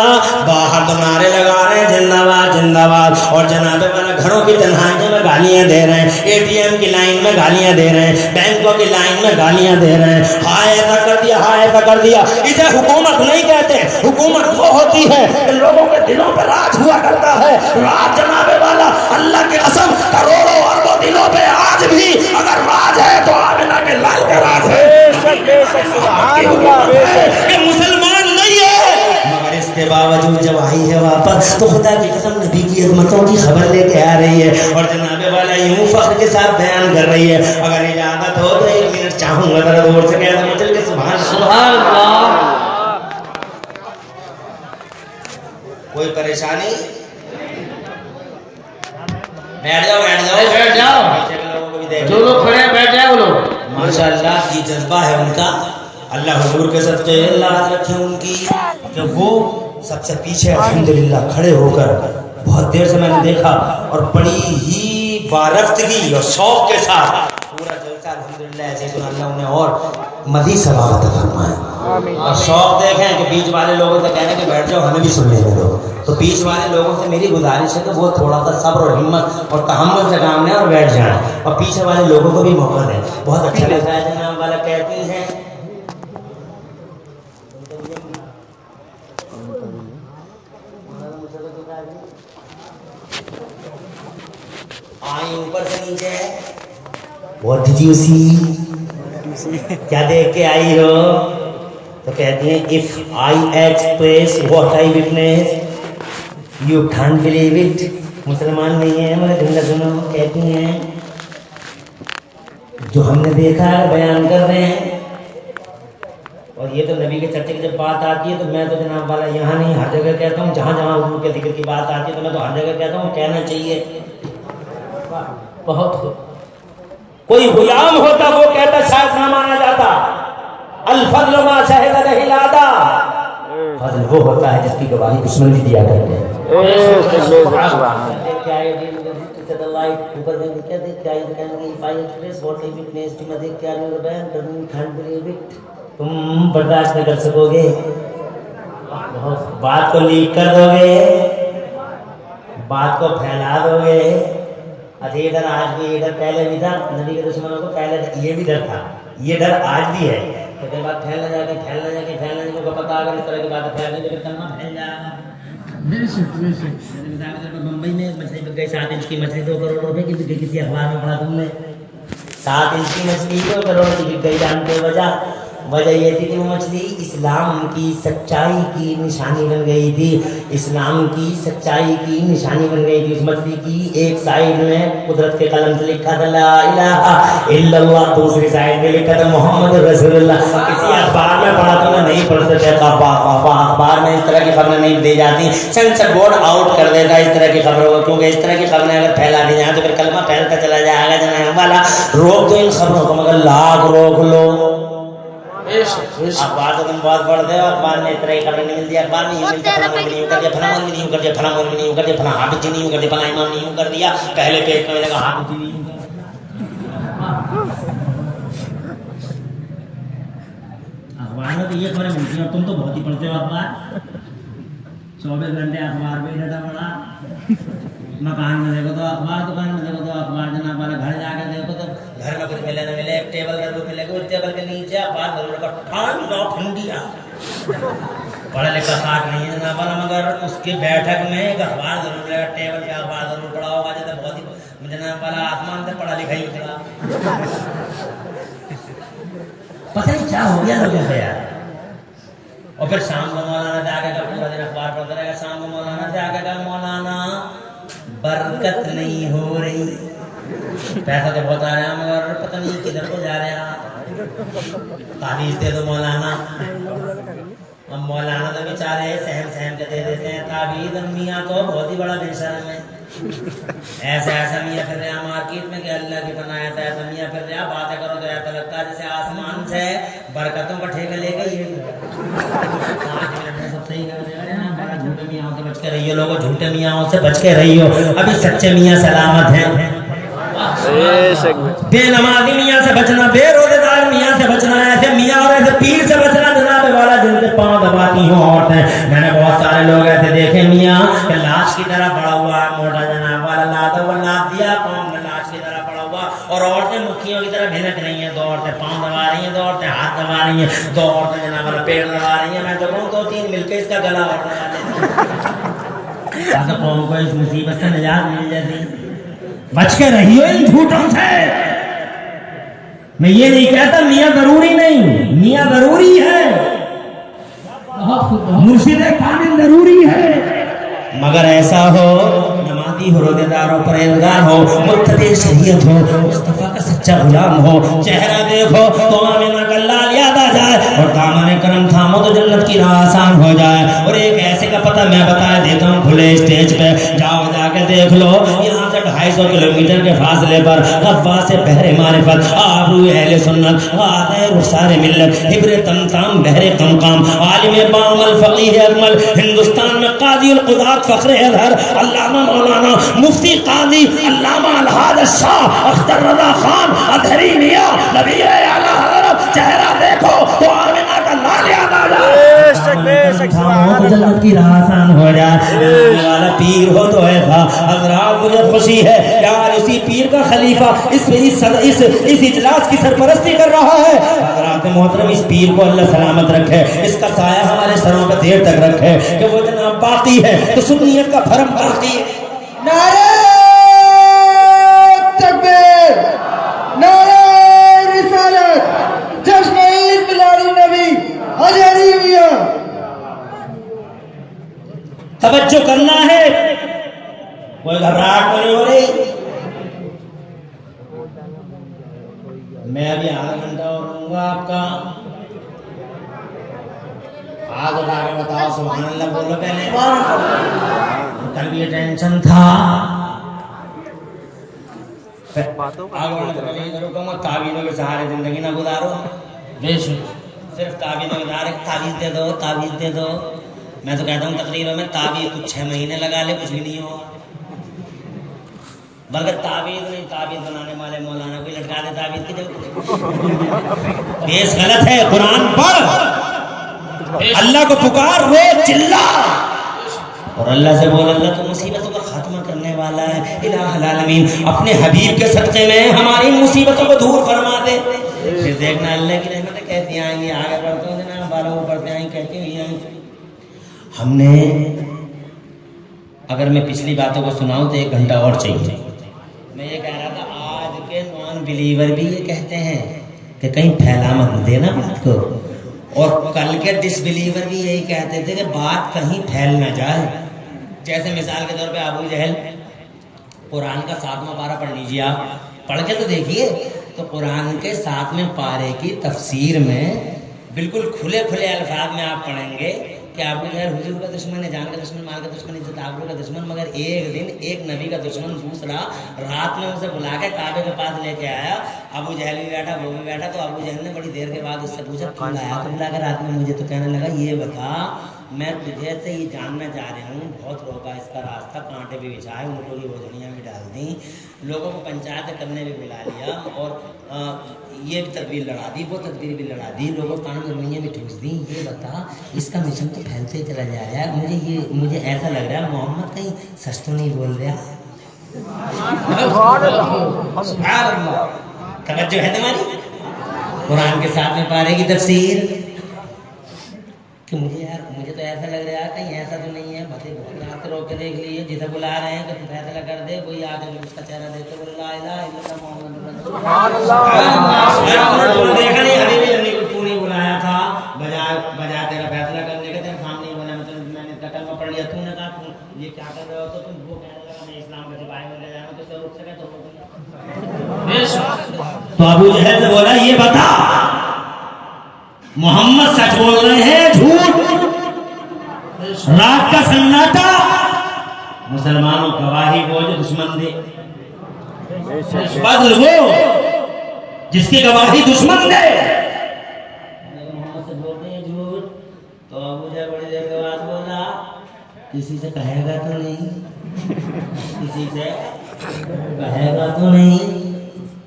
باہر تو نعرے لگا رہے ہیں زندہ باد زندہ باد اور جناب والا گھروں کی تنہائیوں میں گالیاں دے رہے ہیں, اے ٹی ایم کی لائن میں گالیاں دے رہے ہیں, بینکوں کی لائن میں گالیاں دے رہے ہیں. ہائے ایسا کر دیا ہائے ایسا کر دیا. اسے حکومت نہیں کہتے. حکومت وہ ہوتی ہے کہ لوگوں کے دلوں پہ راج ہوا کرتا ہے. راج جناب والا اللہ کی قسم کروڑوں اربوں دلوں پہ آج بھی اگر راج ہے تو آمنہ کے لال کا راج ہے. کہ مسلمان نہیں ہے مگر اس کے باوجود جب آئی ہے واپس تو خدا کی قسم نبی کی عظمتوں کی خبر لے کے آ رہی ہے اور جناب والا یوں فخر کے ساتھ بیان کر رہی ہے. اگر اجازت ہو تو 1 منٹ چاہوں گا ذرا دور سے کہہ دوں چل کے سبحان اللہ. کوئی پریشانی؟ بیٹھ جاؤ بیٹھ جاؤ. جو لوگ کھڑے ہیں بیٹھ جائیں وہ لوگ. ماشاء اللہ یہ جذبہ ہے ان کا. اللہ حضور کے صدقے اللہ رکھے ان کی کہ وہ سب سے پیچھے الحمدللہ کھڑے ہو کر بہت دیر سے میں نے دیکھا اور بڑی ہی بارفتگی اور شوق کے ساتھ پورا جلسہ الحمدللہ ایسے تو اللہ انہیں اور مزید ثواب عطا فرمائے. اور شوق دیکھیں کہ بیچ والے لوگوں سے کہنے کہ بیٹھ جاؤ ہمیں بھی سن لینے دو. تو بیچ والے لوگوں سے میری گزارش ہے کہ وہ تھوڑا سا صبر اور ہمت اور تحمل سے کام لیں اور بیٹھ جائیں اور پیچھے والے لوگوں کو بھی موقع دیں. بہت اچھا لگتا ہے جناب والا کہتی ہیں آئیں اوپر سے نیچے ہے. What did you see? کیا دیکھ کے آئی ہو؟ تو کہتی ہیں if I express what I witnessed you can't believe it. مسلمان نہیں ہے مگر زندہ سنو. کہتی ہیں جو ہم نے دیکھا ہے بیان کر رہے ہیں اور یہ تو نبی کے چرچے کی جب بات آتی ہے تو میں تو جناب والا یہاں نہیں ہر جگہ کہتا ہوں. جہاں جہاں حضور کے ذکر کی بات آتی ہے تو میں تو ہر جگہ کہتا ہوں کہنا چاہیے. بہت کوئی غلام ہوتا وہ کہتا شاید نہ مانا جاتا. الفضل ما شہد الہ الادا. فضل وہ ہوتا ہے جس کی گواہی دشمن بھی دیا کرتے ہیں. تم برداشت نہیں کر سکو گے, بات کو لیک کر دو گے, بات کو پھیلا دو گے. اچھا یہ ڈر آج بھی, یہ ڈر پہلے بھی تھا نبی کے دشمنوں کو, پہلے یہ بھی ڈر تھا, یہ ڈر آج بھی ہے. تو پھر بات پھیلنا جا کے کو پتا اگر اس طرح کی بات پھیلنے تو پھر کلمہ پھیل جائے گا. بمبئی میں مچھلی بک گئی 7 انچ کی مچھلی 2 کروڑ روپے کی بک گئی. کسی اخبار میں پڑھا تم نے 7 انچ کی مچھلی 2 کروڑ کی بک گئی. جانتے وجہ یہ تھی کہ وہ مچھلی اسلام کی سچائی کی نشانی بن گئی تھی. اسلام کی سچائی کی نشانی بن گئی تھی. اس مچھلی کی ایک سائیڈ میں قدرت کے قلم سے لکھا تھا لا الہ الا اللہ, دوسری سائیڈ میں لکھا تھا محمد رسول اللہ. کسی اخبار میں پڑھا تو میں نہیں پڑھ سکتا. اخبار میں اس طرح کی خبریں نہیں دی جاتی. سینسر بورڈ آؤٹ کر دیتا اس طرح کی خبروں کو, کیونکہ اس طرح کی خبریں اگر پھیلا دی جائیں تو پھر کلمہ پھیلتا چلا جائے گا. جناب والا روک دو ان خبروں کو مگر لاکھ روک لو. اخبار تو تم بہت پڑھتے ہو, اخبار میں اس طرح کی خبریں نہیں ملتی. اخبار میں یہ ملتا فلاں بھی نہیں کر دیا, فلاں بھی نہیں کر دیا, فلاں بھی نہیں کر دیا, فلاں حافظ جی نہیں کر دیا, فلاں امام نہیں کر دیا. پہلے پیج میں ملے گا حافظ جی نہیں کر دیا. اخبار میں تو یہ خبریں ملتی ہیں اور تم تو بہت ہی پڑھتے ہو اخبار. 24 گھنٹے اخبار میں ڈٹا پڑا. مکان میں دیکھو تو اخبار, دکان میں دیکھو تو اخبار. جناب والا گھر جا کے دیکھو تو گھر میں کچھ ملے نہ ملے, ایک ٹیبل کا دودھ ملے گا, اس ٹیبل کے نیچے اخبار ضرور رکھا ٹائمز آف انڈیا. پڑھا لکھا ساتھ نہیں ہے جناب والا مگر اس کی بیٹھک میں ایک اخبار ضرور ملے گا, ٹیبل کا اخبار ضرور پڑا ہوگا. جیسے بہت ہی جناب والا آسمان سے پڑھا لکھا ہی اترا. پتہ نہیں کیا ہو گیا لوگوں کو یار. اور پھر شام کو مولانا جا کے پورا دن اخبار پڑھتا رہے گا. شام کو مولانا جا کے مولانا برکت نہیں ہو رہی. پیسہ تو بہت آ رہا ہے مگر پتہ نہیں کدھر کو جا رہے ہیں. تعویذ دے دو مولانا. اب مولانا تو بیچارے سہم سہم کے دے دیتے ہیں تعویذ. میاں تو بہت ہی بڑا بے شرم ہے. ایسا میاں پھر رہا مارکیٹ میں کہ اللہ کی بنایا تھا. ایسا میاں پھر رہا باتیں کرو تو ایسا لگتا ہے جیسے آسمان سے برکتوں کا ٹھیکہ لے گئی. جھوٹے میاں سے بچ کے رہیے. لوگوں جھوٹے میاں سے بچ کے رہی ہو. ابھی سچے میاں سلامت ہیں. بے نمازی میاں سے بچنا, بے روزے دار میاں سے بچنا, ایسے میاں اور ایسے پیر سے بچنا جناب والا جن کے پاؤں دباتی ہوں عورتیں. میں نے بہت سارے لوگ ایسے دیکھے میاں کہ لاش کی طرح پڑا ہوا ہے موٹا جناب والا, لاتا وہ لاد دیا پاؤں میں لاش کی طرح پڑا ہوا, اور عورتیں مکھیوں کی طرح بھنک رہی ہیں. دو عورتیں پاؤں دبا رہی ہیں, دو عورتیں ہاتھ دبا رہی ہیں, دو عورتیں جناب والا پیڑ دبا رہی ہیں. میں تو کہوں دو تین مل کے اس کا گلا اور قوم کو اس مصیبت سے نجات مل جاتی. بچ کے رہیے ان جھوٹوں سے. میں یہ نہیں کہتا میاں ضروری نہیں, میاں ضروری ہے, مرشد کامل ضروری ہے, مگر ایسا ہو نمازی ہو, روزے دار ہو, پرہیزگار ہو, متبع شریعت ہو, مصطفیٰ کا سچا غلام ہو. چہرہ دیکھو تو آمینہ کا لال یاد آ جائے, اور دامن کرم تھامو تو جنت کی راہ آسان ہو جائے. اور ایک ایسے کا پتہ میں بتا دیتا ہوں کھلے اسٹیج پہ جاؤ, جا کے دیکھ لو. یہاں سے 250 کلومیٹر کے فاصلے پر غواص سے بحر معرفت, آبرو اہل سنت, غادہ رخسار ملت, حبر تمتام بحر قمقام, عالم بامل, فقیہ اکمل, ہندوستان میں قاضی القضات فخر اظہر, علامہ مولانا مفتی قاضی علامہ الحاج شاہ اختر رضا خان اظہری میاں نبی اعلیٰ حضرت. چہرہ دیکھو تو آمینہ کا لال یاد آ جائے, جنت کی راہ آسان ہو جائے. والا پیر ہو تو ایسا. حضرات مجھے خوشی ہے یار اسی پیر کا خلیفہ اس اجلاس کی سرپرستی کر رہا ہے. حضرات محترم اس پیر کو اللہ سلامت رکھے, اس کا سایہ ہمارے سروں پہ دیر تک رکھے کہ وہ جناب باقی ہے تو سنیت کا بھرم باقی ہے. نعرہ تکبیر, نعرہ رسالت, جشن عید میلاد النبی اظہری میاں. توجہ کرنا ہے, کوئی گھبراہٹ نہیں ہو رہی. میں ابھی آدھا گھنٹہ اور رہوں گا آپ کا. آج اٹھا کے بتاؤ سبحان اللہ بولو پہلے. کل بھی یہ ٹینشن تھا. تعویذوں کے سہارے زندگی نہ گزارو. صرف تعویذوں کے سہارے تعویذ دے دو, تعویذ دے دو. میں تو کہتا ہوں تقریروں میں تعویذ کچھ 6 مہینے لگا لے کچھ بھی نہیں ہو. بلکہ تعویذ نہیں, تعویذ بنانے والے مولانا کوئی لٹکا دے تعویذ کی جگہ. بیس غلط ہے. قرآن پڑھ, اللہ کو پکار, رو, چلا, اور اللہ سے بول اللہ تو مصیبتوں کا خاتمہ کرنے والا ہے. الہ العالمین اپنے حبیب کے صدقے میں ہماری مصیبتوں کو دور فرما دے. پھر دیکھنا اللہ کی رحمتیں کیسی آئیں گی. آگے بڑھتے ہیں جناب, بالوں کو پڑھتے آئیں کہتی ہوئی آئیں. ہم نے اگر میں پچھلی باتوں کو سناؤں تو 1 گھنٹہ اور چاہیے. میں یہ کہہ رہا تھا آج کے نان بلیور بھی یہ کہتے ہیں کہ کہیں پھیلا مت دینا بات کو, اور کل کے ڈس بلیور بھی یہی کہتے تھے کہ بات کہیں پھیل نہ جائے. جیسے مثال کے طور پہ ابو جہل, قرآن کا 7واں پارہ پڑھ لیجیے, آپ پڑھ کے تو دیکھیے. تو قرآن کے 7ویں پارے کی تفسیر میں بالکل کھلے کھلے الفاظ میں آپ پڑھیں گے کہ ابو جہل حضور کا دشمن ہے, جان کا دشمن, مال کا دشمن, عزت آبرو کا دشمن, مگر ایک دن ایک نبی کا دشمن دوسرا رات میں اسے بلا کے کعبے کے پاس لے کے آیا. ابو جہل بھی بیٹھا, وہ بھی بیٹھا. تو ابو جہل نے بڑی دیر کے بعد اس سے پوچھا کیوں لایا, تو بلا کے رات میں مجھے. تو کہنے لگا یہ بتا میں تجھے سے یہ جاننا چاہ رہا ہوں, بہت روکا اس کا راستہ, کانٹے بھی بچھائے, اونٹوں کی بوجھڑیاں بھی ڈال دیں, لوگوں کو پنچایت کرنے بھی بلا لیا, اور یہ بھی تدبیر لڑا دی, وہ تدبیر بھی لڑا دی, لوگوں کو کانوں میں روئیاں بھی ٹھوس دیں. یہ بتا اس کا مشن تو پھیلتے چلا جا رہا ہے. مجھے ایسا لگ رہا ہے محمد کہیں سچ تو نہیں بول رہا. توجہ ہے تمہاری. قرآن کے 7ویں پارے کی تفسیر کہ مجھے تو ایسا لگ رہا ہے کہیں ایسا تو نہیں ہے. بھائی بہت رات روک کے دیکھ لیے, جسے بلا رہے ہیں کہ فیصلہ کر دے, کوئی آ کے اس کا چہرہ دیکھ کے لا الہ الا اللہ محمد رسول اللہ. دیکھا نہیں حبیبی کو کیوں نہیں بلایا تھا, بجائے تیرا فیصلہ کرنے کے تیرے سامنے بولا. میں نے کلمہ پڑھ لیا, تو نے کہا یہ کیا کر رہے ہو, تو تم وہ کہنے لگا میں اسلام تو ابو جہل سے بولا یہ بتا محمد سچ بول رہے ہیں جھوٹ؟ رات کا سناٹا، مسلمانوں گواہی وہ جو دشمن دے، بدل وہ جس کی گواہی دشمن دے۔ محمد سے بولتے ہیں جھوٹ، تو ابو جہل بڑی دیر کے بعد بولا کسی سے کہے گا تو نہیں، کسی سے کہے گا تو نہیں؟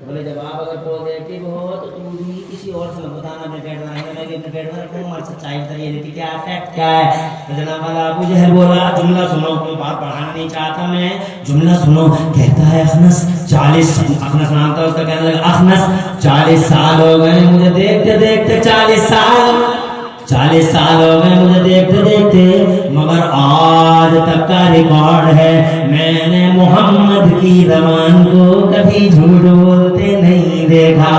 بولے جب آپ اگر پوزیٹو ہو تو تم بھی کسی اور سے بتانا اپنے پیٹ میں آئیں گے، میں اپنے پیٹ میں رکھوں ہماری سچائی بتائیے دیتی کیا فیکٹ کیا ہے؟ تو جناب والا ابو جہل بولا جملہ سنو، کوئی بات پڑھانا نہیں چاہتا میں، جملہ سنو۔ کہتا ہے اخنس 40 اخنس نام تھا اس کا، کہنے لگا اخنس 40 سال ہو گئے مجھے دیکھتے دیکھتے، 40 سال ہو گئے مجھے دیکھتے دیکھتے، مگر آج تک کا ریکارڈ ہے میں نے محمد کی زبان کو کبھی جھوٹ بولتے نہیں دیکھا۔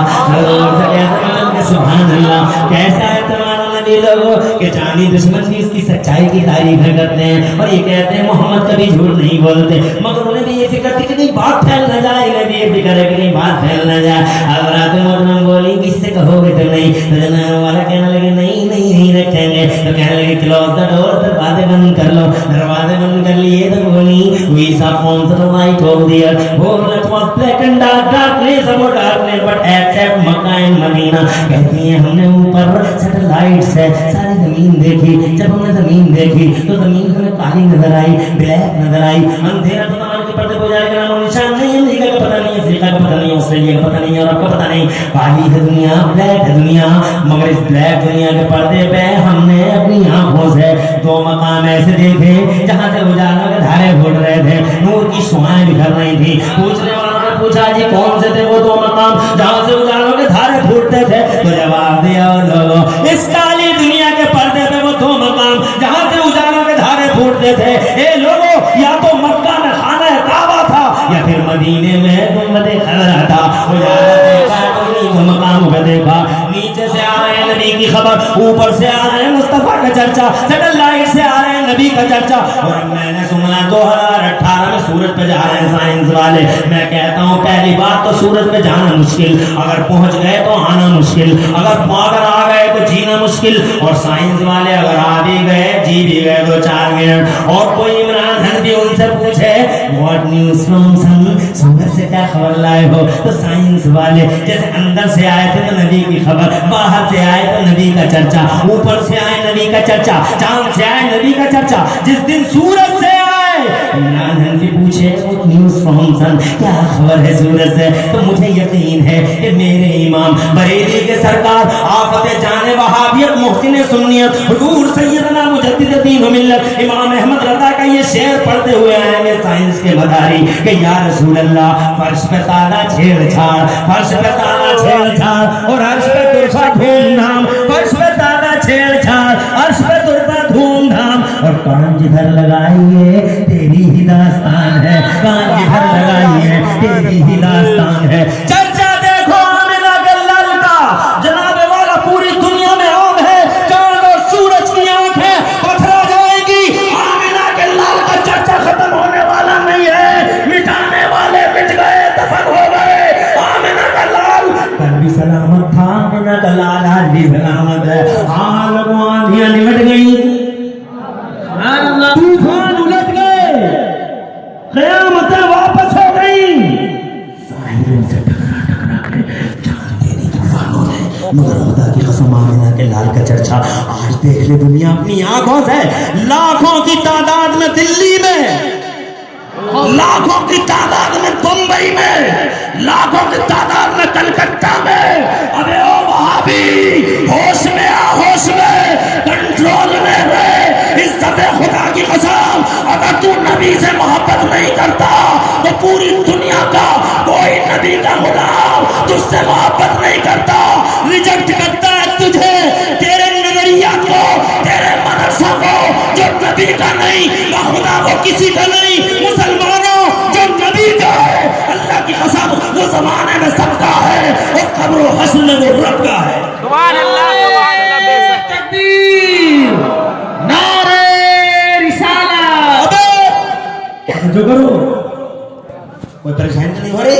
سبحان اللہ، کیسا ہے تمہارا نبی لوگوں کہ جانی دشمن بھی اس کی سچائی کی تعریف کرتے ہیں اور یہ کہتے ہیں محمد کبھی جھوٹ نہیں بولتے، مگر انہیں بھی یہ فکر تھی کہ نہیں بات پھیل نہ جائے، انہیں بھی یہ فکر ہے کہ نہیں بات پھیل نہ جائے۔ حضرات محترم بولی کس سے کہو گے تو نہیں؟ تو جناب والا کہنے لگے نہیں رکھیں گے، تو کہنے لگے کلوز دا ڈور، دروازے بند کر لو۔ دروازے بند کر لیے تو بولی we saw phones the light of the earth, وہ lit was black and darkness about darkness but except Mecca and Medina. کہتی ہیں ہم نے اوپر سیٹلائٹس ہے ساری زمین دیکھی، جب ہم نے زمین دیکھی تو زمین ہمیں کالی نظر آئی، بلیک نظر آئی، اندھیرا تو تمام کے پردے کو جائے گا، نام و نشان نہیں ہے، امریکہ کا پتہ نہیں ہے، افریقہ کا پتہ نہیں ہے، آسٹریلیا کا پتہ نہیں ہے، یورپ کا پتہ نہیں، کالی ہے دنیا، بلیک ہے دنیا، مگر اس بلیک دنیا کے پردے پہ ہم نے اپنی آنکھوں سے 2 مقام ایسے دیکھے جہاں سے اجالوں کے دھارے پھوٹ رہے تھے، نور کی شعائیں بکھر رہی تھی۔ پوچھنے والوں نے پوچھا جی کون سے تھے وہ 2 مقام جہاں سے اجالوں کے دھارے پھوٹتے تھے؟ تو جواب دیا لوگوں اس کالی دنیا کے پردے پہ وہ 2 مقام جہاں سے اجالوں کے دھارے پھوٹتے تھے، اے لوگوں یا تو مکہ میں خانہ کعبہ تھا یا پھر مدینے میں گنبد خضرا تھا۔ اجالا دیکھا تو مقام کو دیکھا، نیچے سے آ رہے ہیں نبی کی خبر، اوپر سے آ رہے ہیں مصطفیٰ کا چرچا، سیٹلائٹ سے آ رہے ہیں نبی کا چرچا۔ اور میں نے سنا 2018 میں سورج پہ جا رہے ہیں سائنس والے۔ میں کہتا ہوں پہلی بات تو سورج پہ جانا مشکل، اگر پہنچ گئے تو آنا مشکل، اگر آ گئے تو جینا مشکل، اور سائنس والے اگر آ بھی گئے جی بھی گئے 2-4 منٹ۔ اور کوئی عمران حنفی ان سے پوچھے واٹ نیوز فرام سن، سورج سے کیا خبر لائے ہو؟ تو سائنس والے جیسے اندر سے آئے تھے تو نبی کی خبر، باہر سے آئے تو نبی کا چرچا، اوپر سے آئے نبی کا چرچا، چاند سے آئے نبی کا چرچا، جس دن سورج سے آئے عمران حنفی پوچھے واٹ نیوز فرام سن، کیا خبر ہے سورج سے؟ تو مجھے یقین ہے کہ میرے امام بریلی کے سرکار آفت جان وہابیت محسن سنیت حضور سیدنا مجدد دین و ملت امام احمد رضا کا یہ شعر پڑھتے ہوئے آئیں گے سائنس کے مداری کہ یا رسول اللہ فرش پہ تالا چھیڑ چھاڑ، فرش پہ تالا چھیڑ چھاڑ اور عرش پہ ترفا دھوم دھام، فرش پہ تالا چھیڑ چھاڑ عرش پہ ترفا دھوم دھام، اور کان جدھر لگائیے تیری ہی داستان ہے، کان جدھر لگائیے تیری ہی داستان ہے۔ چرچا دیکھو آمنہ کے لال کا جناب والا پوری دنیا میں عام ہے، چاند اور سورج کی آنکھیں پتھرا جائے گی، آمنہ کے لال کا چرچا ختم ہونے والا نہیں ہے، مٹانے والے مٹ گئے دفن ہو گئے، آمنہ کا لال کل بھی سلامت تھا، آمنہ کا لال آج بھی سلامت ہے۔ آگ و آندھیاں نمٹ گئی، طوفان الٹ گئے، قیامتیں واپس ہو گئی، ساحلوں سے ٹکرا کے جان تیری طوفان ہو گئے، مگر خدا کی قسم آمنہ کے لال کا چرچا آج دیکھ لے دنیا اپنی آنکھوں سے، لاکھوں کی تعداد میں دلی میں، لاکھوں کی تعداد میں بمبئی میں، لاکھوں کی تعداد میں کلکتہ میں۔ ابے او وہابی ہوش میں آ، ہوش میں، کنٹرول میں رہے، عزت خدا کی قسم اگر تو نبی سے محبت نہیں کرتا تو پوری دنیا کا کوئی نبی کا غلام تجھ سے محبت نہیں کرتا، ریجیکٹ کرتا ہے تجھے، تیرے نظریات کو، تیرے مدرسہ کو، جو نبی کا نہیں وہ خدا کو کسی کا نہیں، مسلمانوں جو نبی کا ہے اللہ کی قسم وہ زمانے میں سب کا ہے، اور قبر و حشر میں وہ رب کا ہے۔ سبحان اللہ، سبحان اللہ، بے شک تکبیر، نعرہ رسالت۔ جو کرو کوئی پریشانی تو نہیں ہو رہی؟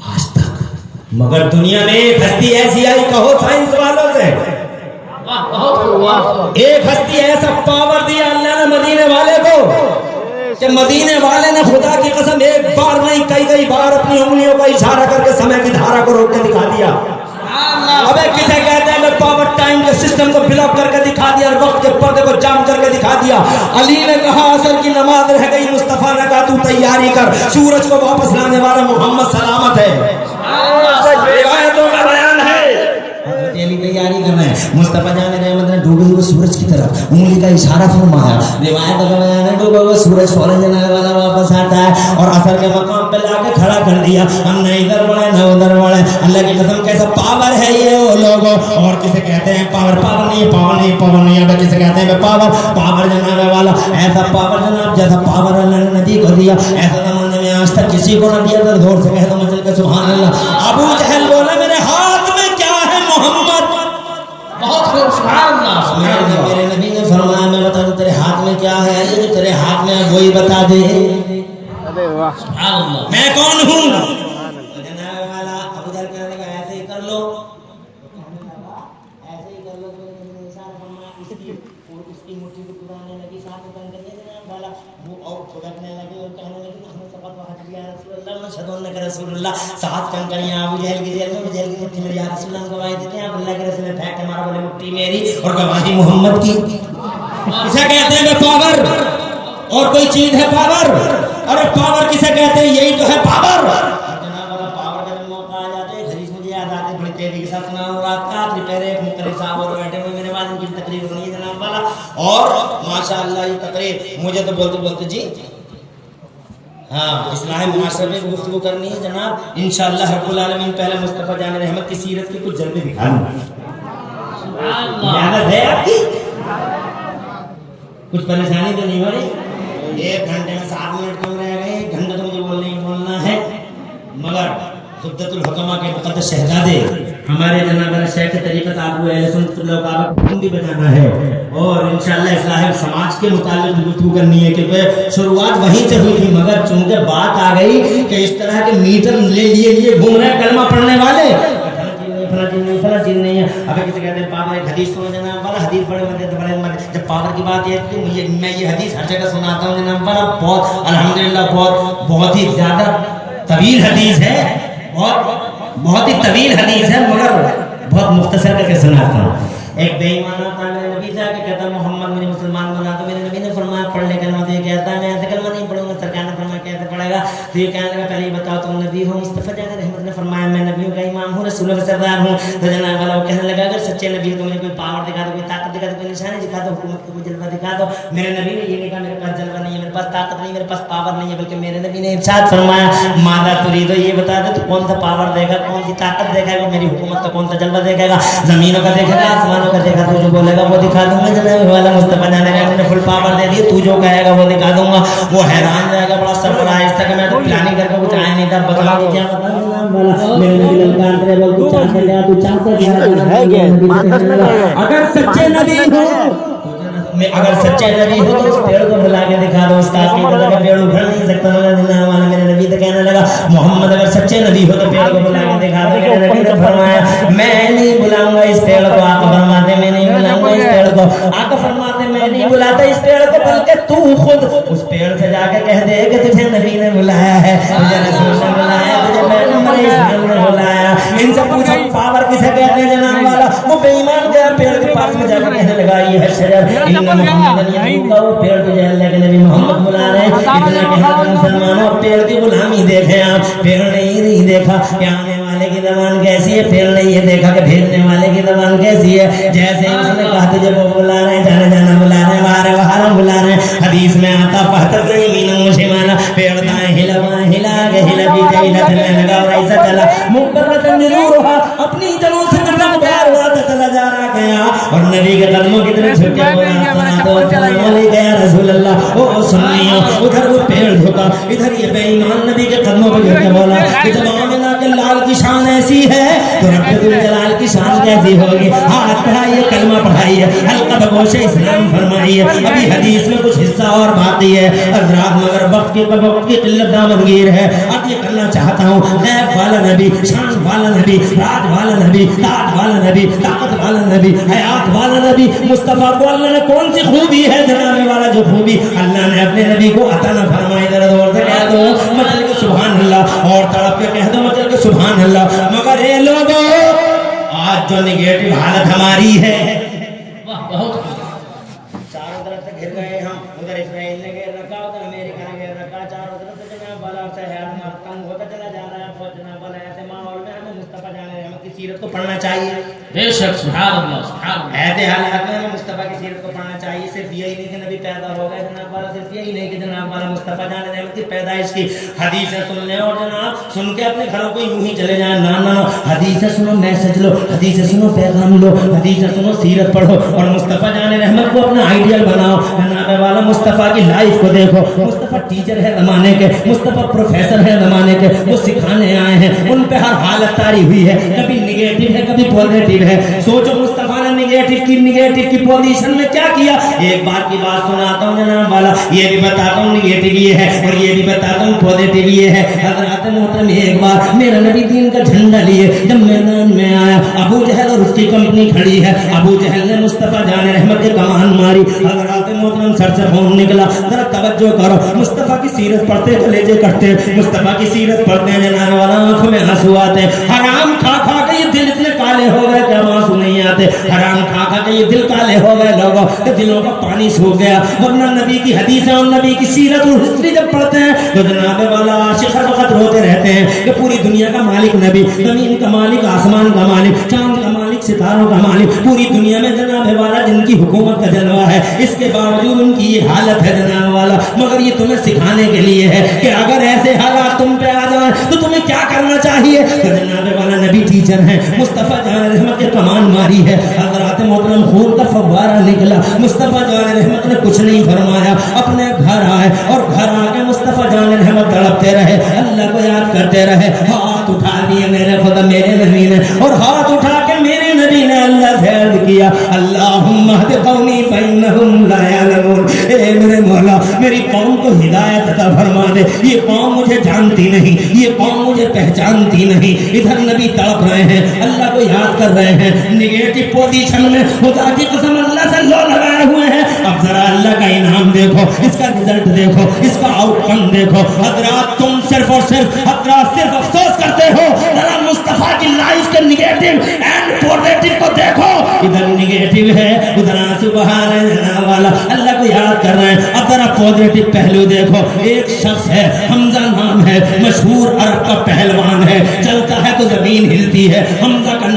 آج تک. مگر دنیا میں ایک ہستی ایسی آئی, کہو سائنس والوں سے, ایک ہستی ایسا پاور دیا اللہ نے مدینے والے کو کہ مدینے والے نے خدا کی قسم ایک بار نہیں کئی بار اپنی انگلیوں کا اشارہ کر کے سمے کی دھارا کو روک کے دکھا دیا. ابے کسے کہتے ہیں میں پاور ٹائم کے سسٹم کو بلاک کر کے دکھا دیا اور وقت کے پردے کو جام کر کے دکھا دیا. علی نے کہا عصر کی نماز رہ گئی, مصطفیٰ نے کہا تو تیاری کر, سورج کو واپس لانے والا محمد سلامت ہے. روایتوں کا بیان ہے تیری تیاری کرنا ہے. مصطفیٰ جان رحمت نے ڈوبے ہوئے سورج کی طرف انگلی کا اشارہ فرمایا. روایتوں کا بیان ہے ڈوبے ہوئے سورج فوراً جانے والا واپس آتا ہے اور عصر کے مقام پہ لا کے کھڑا کر دیا. ہم نہ ادھر بڑھے نہ ادھر بڑھے. اللہ کی قسم کیسا پاور ہے یہ وہ لوگوں. اور کسے کہتے ہیں پاور نہیں. اب کسے کہتے ہیں پاور جناب والا, ایسا پاور جناب جیسا پاور اللہ نے نبی کو دیا ایسا زمانے میں آج تک کسی کو نہ دیا. زور سے کہہ دو مچل کے سبحان اللہ. ابو جہل بولا میرے ہاتھ میں کیا ہے محمد, بہت خوب سبحان اللہ. میرے نبی نے فرمایا میں بتا دوں تیرے ہاتھ میں کیا ہے, جو تیرے ہاتھ میں ہے وہی بتا دے. سبحان اللہ. میں کون ہوں؟ جناب والا ابو جہل کہنے لگا ایسے ہی کر لو, ایسے ہی کر لو. انسان فرمایا اس کی مٹھی کو پرانے لگی, ساتھ میں کہنے لگے جناب والا وہ اور پھدکنے لگے اور کہنے لگے ہمیں سبق وحد یا رسول اللہ اشہد انک رسول اللہ. ساتھ کنکریاں ابو جہل کی جیل میں, ابو جہل کی مٹھی میں یا رسول اللہ گواہی دیتے ہیں. اللہ کے رسول نے پھینک کے مارا, بولے مٹھی میری اور گواہی محمد کی. اسے کہتے ہیں پاور, اور کوئی چیز ہے پاور. ارے پاور کسے کہتے ہیں, یہی تو ہے پاور. جناب والا پاور کا موقع آ جاتے ہیں. حدیث مجھے یاد آتے بڑی تیزی کے ساتھ سنا ہوں. رات کا آخری پہرے ایک مقرر صاحب اور بیٹھے ہوئے میرے بعد ان کی تقریر ہونی ہے جناب والا. اور ماشاء اللہ یہ تقریر مجھے تو بولتے جی ہاں اصلاح معاشرے میں گفتگو کرنی ہے جناب. انشاءاللہ رب العالمین پہلے مصطفیٰ جان رحمت کی سیرت کی کچھ جلدی دکھا دوں. اجازت ہے آپ کی؟ کچھ پریشانی تو نہیں ہو رہی؟ 1 گھنٹے میں 7 منٹ کم رہ گئے. 1 گھنٹہ تو مجھے بولنا ہے. مگر خدت الحکمہ کے مقدس شہزادے ہمارے جناب شیخ طریقت ابو اہل سنت والجماعت کا حکم بھی بتانا ہے اور انشاءاللہ اصلاح سماج کے متعلق گفتگو کرنی ہے کہ شروعات وہیں سے ہوئی تھی. مگر چونکہ بات آ گئی کہ اس طرح کے میٹر لیے گھوم رہے ہیں کلمہ پڑھنے والے, فلاں چیز نہیں ہے. ابھی کسی کہتے ہیں پاور ایک حدیث سنو جناب والا, حدیث بڑے بڑے جب پاور کی بات یہ ہے کہ میں یہ حدیث ہر جگہ سناتا ہوں جناب والا. بہت الحمدللہ بہت ہی زیادہ طویل حدیث ہے, بہت ہی طویل حدیث ہے مگر بہت مختصر کر کے سناتا ہوں. ایک بے ایمان آتا ہے میرے نبی سے آ کے کہتا محمد میرے مسلمان بنا. تو میرے نبی نے فرمایا پڑھ لے کلمہ. تو یہ کہتا ہے میں ایسے کلمہ نہیں پڑھوں گا. سرکار نے فرمایا کیسے پڑھے گا؟ تو یہ کہنے لگا پہلے یہ بتاؤ تم نبی ہو؟ مصطفیٰ جان رحمت نے فرمایا میں نبیوں کا امام ہوں, رسولوں کا سردار ہوں. تو جناب والا وہ کہنے لگا اگر سچے نبی ہو تو مجھے کوئی پاور دکھا دو, کوئی طاقت دکھا دو, کوئی نشانی دکھا دو, حکومت کا کوئی جلوہ دکھا دو. میرے نبی نے یہ نہیں کہا میرے پاس جلوہ نہیں ہے, میرے پاس طاقت نہیں, میرے پاس پاور نہیں ہے, بلکہ میرے نبی نے ارشاد فرمایا ماذا تريد, یہ بتا دے تو کون سا پاور دے گا, کون سی طاقت دے گا, میری حکومت کا کون سا جلوہ دے گا. زمینوں کا دیکھے گا, آسمانوں کا دیکھا, تو جو بولے گا وہ دکھا دوں گا. جناب والا مصطفیٰ جان نے فل پاور دے دی, تو جو کہے گا وہ دکھا دوں گا. وہ حیران رہے گا, بڑا سرپرائز تھا کہ میں تو پلاننگ کر کے کچھ آیا نہیں تھا. بتا دیں کیا بتا میرے نبی للکان کرے بول تو چاہتے لیا, تو چاہتے لیا. اگر سچے نبی ہو اگر سچے نبی ہو تو اس پیڑ کو بلا کے دکھا دو. اس کا عقیدہ کہ پیڑ اکھڑ نہیں سکتا. میرے نبی تو کہنے لگا محمد اگر سچے نبی ہو تو پیڑ کو بلا کے دکھا دو. میرے نبی نے فرمایا میں نہیں بلاؤں گا اس پیڑ کو. آقا فرماتے میں نہیں بلاؤں گا اس پیڑ کو. آقا فرماتے میں نہیں بلاتا اس پیڑ کو, بلکہ تو خود اس پیڑ سے جا کے کہہ دے کہ تجھے نبی نے بلایا ہے, تجھے رسول نے بلایا, تجھے پیغمبر اسلام نے بلایا. ان سے پوچھو پاور کسے کہتے ہیں جناب والا. وہ بے ایمان گیا پیڑ کے پاس میں جا کے کہنے لگا یہ ہے شجر محمد کا. وہ پیڑ تجھے اللہ کے نبی محمد بلا رہے ہیں. اتنا کہنا کہ مسلمانوں پیڑ کی غلامی دیکھیں آپ, پیڑ نے یہ نہیں دیکھا کہ آنے والے کی زبان کیسی ہے, پیڑ نے یہ دیکھا کہ بھیجنے والے کی زبان کیسی ہے. جیسے اس نے کہا تجھے وہ بلا رہے ہیں, جانا بلا رہے ہیں, باہر بلا رہے ہیں. حدیث میں آتا پہتر سے یمین مشمالا, پیڑ دائیں ہلا بائیں ہلا کے ہلا پیچھے ہلا چلنے لگا اور ایسا چلا مقررۃ نورھا, اپنی جنوں سے قدم پیار ہوا تو چلا جا رہا گیا اور نبی کے قدموں کی طرف جھک کے بولا تو السلام علیکم یا رسول اللہ. او سنیو, ادھر وہ پیڑ جھکا, ادھر یہ بے ایمان نبی کے قدموں پہ جھک کے بولا کہ جب آمنہ کے لال کی شان ایسی ہے تو رب ذوالجلال کی شان کیسی ہوگی. ہاتھ پڑھائیے, کلمہ پڑھائیے, حلقہ بگوش اسلام فرمائیے. ابھی حدیث میں کچھ حصہ اور باقی ہے حضرات, مگر وقت کی قلت دامنگیر ہے. اب یہ کرنا چاہتا ہوں. غیب والا نبی, شان والا نبی, راج والا نبی, تاج والا نبی, طاقت والا نبی, حیات والا نبی. مصطفیٰ کو اللہ نے کون سی خوبی ہے جناب والا, جو خوبی اللہ نے اپنے نبی کو عطا نہ فرمائی. ذرا زور سے کہہ دو مچل کے سبحان اللہ, اور تڑپ کے کہہ دو مچل کے سبحان اللہ. مگر یہ لوگوں آج جو نگیٹو حالت ہماری ہے, بہت چاروں طرف سے گھر گئے ہم, ادھر اسرائیل نے گھیر رکھا, ادھر امریکہ نے گھیر رکھا, چاروں طرف سے جناب والا شہر کم ہوتا چلا جا رہا ہے. اور جناب والا ایسے ماحول میں ہمیں مصطفیٰ جان رحمت کی سیرت کو پڑھنا چاہیے. بے شک سبحان اللہ سبحان اللہ. ایسے حالات میں ہمیں مصطفیٰ کی سیرت کو پڑھنا چاہیے. صرف یہی نہیں کہ نبی پیدا ہو گئے جناب والا, صرف یہی نہیں کہ جناب والا مصطفیٰ جان رحمت کی پیدائش کی حدیثیں سن لیں اور جناب سن کے اپنے گھروں کو یوں ہی چلے جائیں. نہ حدیثیں سنو, میسج لو, حدیثیں سنو, پیغام لو, حدیثیں سنو, سیرت پڑھو اور مصطفیٰ جان رحمت کو اپنا آئیڈیل بناؤ. جناب والا مصطفیٰ کی لائف کو دیکھو. مصطفیٰ ٹیچر ہے زمانے کے, مصطفیٰ پروفیسر ہے زمانے کے, وہ سکھانے آئے ہیں. ان پہ ہر حالت تاری ہوئی ہے, کبھی نگیٹو ہے کبھی پازیٹو ہے. سوچو مصطفیٰ نے نگیٹو کی پوزیشن میں کیا کیا. ایک بار کی بات سناتا ہوں جناب والا, یہ بھی بتاتا ہوں نگیٹو یہ ہے اور یہ بھی بتاتا ہوں پازیٹو یہ ہے. حضرات محترم, ایک بار میرا نبی دین کا جھنڈا لیے جب میدان میں آیا, ابو جہل اور اس کی کمپنی کھڑی ہے. ابو جہل نے مصطفیٰ جان رحمت کے کمان ماری. حضرات محترم سر سے خون نکلا. ذرا توجہ کرو, مصطفیٰ کی سیرت پڑھتے کلیجے کٹتے, مصطفیٰ کی سیرت پڑھتے ہیں جناب والا آنکھوں میں آنسو آتے. حرام کھا کھا کے یہ دل اتنے کالے ہو گئے کہ آنسو نہیں آتے. حرام کھا کھا کے یہ دل کالے ہو گئے لوگوں کہ دلوں کا پانی سوکھ گیا. ورنہ نبی کی حدیثیں اور نبی کی سیرت اور ہسٹری جب پڑھتے ہیں تو جناب والا عاشق ہر وقت روتے رہتے ہیں کہ پوری دنیا کا مالک نبی, زمین کا مالک, آسمان کا مالک, چاند کا مالک, ستاروں کا مالک, پوری دنیا میں جناب والا جن کی حکومت کا جلوہ ہے, اس کے باوجود ان کی یہ حالت ہے جناب والا. مگر یہ تمہیں سکھانے کے لیے ہے کہ اگر ایسے حالات تم پہ آ جائیں تو تمہیں کیا کرنا چاہیے. تو جناب والا نبی ٹیچر ہیں, مصطفیٰ جان رحمت کے کمان ماری ہے. حضرات محترم خون کا فوارہ نکلا. مصطفیٰ جان رحمت نے کچھ نہیں فرمایا, اپنے گھر آئے اور گھر آ کے مصطفیٰ جان رحمت تڑپتے رہے, اللہ کو یاد کرتے رہے. ہاتھ اٹھا دیے میرے خدا میرے نبی نے, اور ہاتھ اٹھا کے میرے نبی نے اللہ سے عرض کیا, اللہم اہد قومی فانہم لا یعلمون. اے میرے مولا, میری قوم کو ہدایت عطا فرما دے. یہ قوم مجھے جانتی نہیں, یہ قوم مجھے پہچانتی نہیں. ادھر نبی تڑپ رہے ہیں, اللہ کو یاد کر رہے ہیں, نگیٹو پوزیشن میں خدا کی قسم اللہ سے لو لگائے ہوئے ہیں. اب ذرا اللہ کا انعام دیکھو, اس کا رزلٹ دیکھو, اس کا آؤٹ کم دیکھو. حضرات تم صرف اور صرف حضرات صرف افسوس کرتے ہو. ذرا مصطفیٰ کی لائف کے نگیٹو اینڈ پازیٹو کو دیکھو. ادھر نگیٹو ہے, ادھر سبحان اللہ والا اللہ کو یاد کر رہے ہیں. اب ذرا پازیٹو پہلو دیکھو. ایک شخص ہے, حمزہ نام ہے, مشہور عرب کا پہلوان ہے, چلتا ہے تو زمین ہلتی ہے. حمزہ کا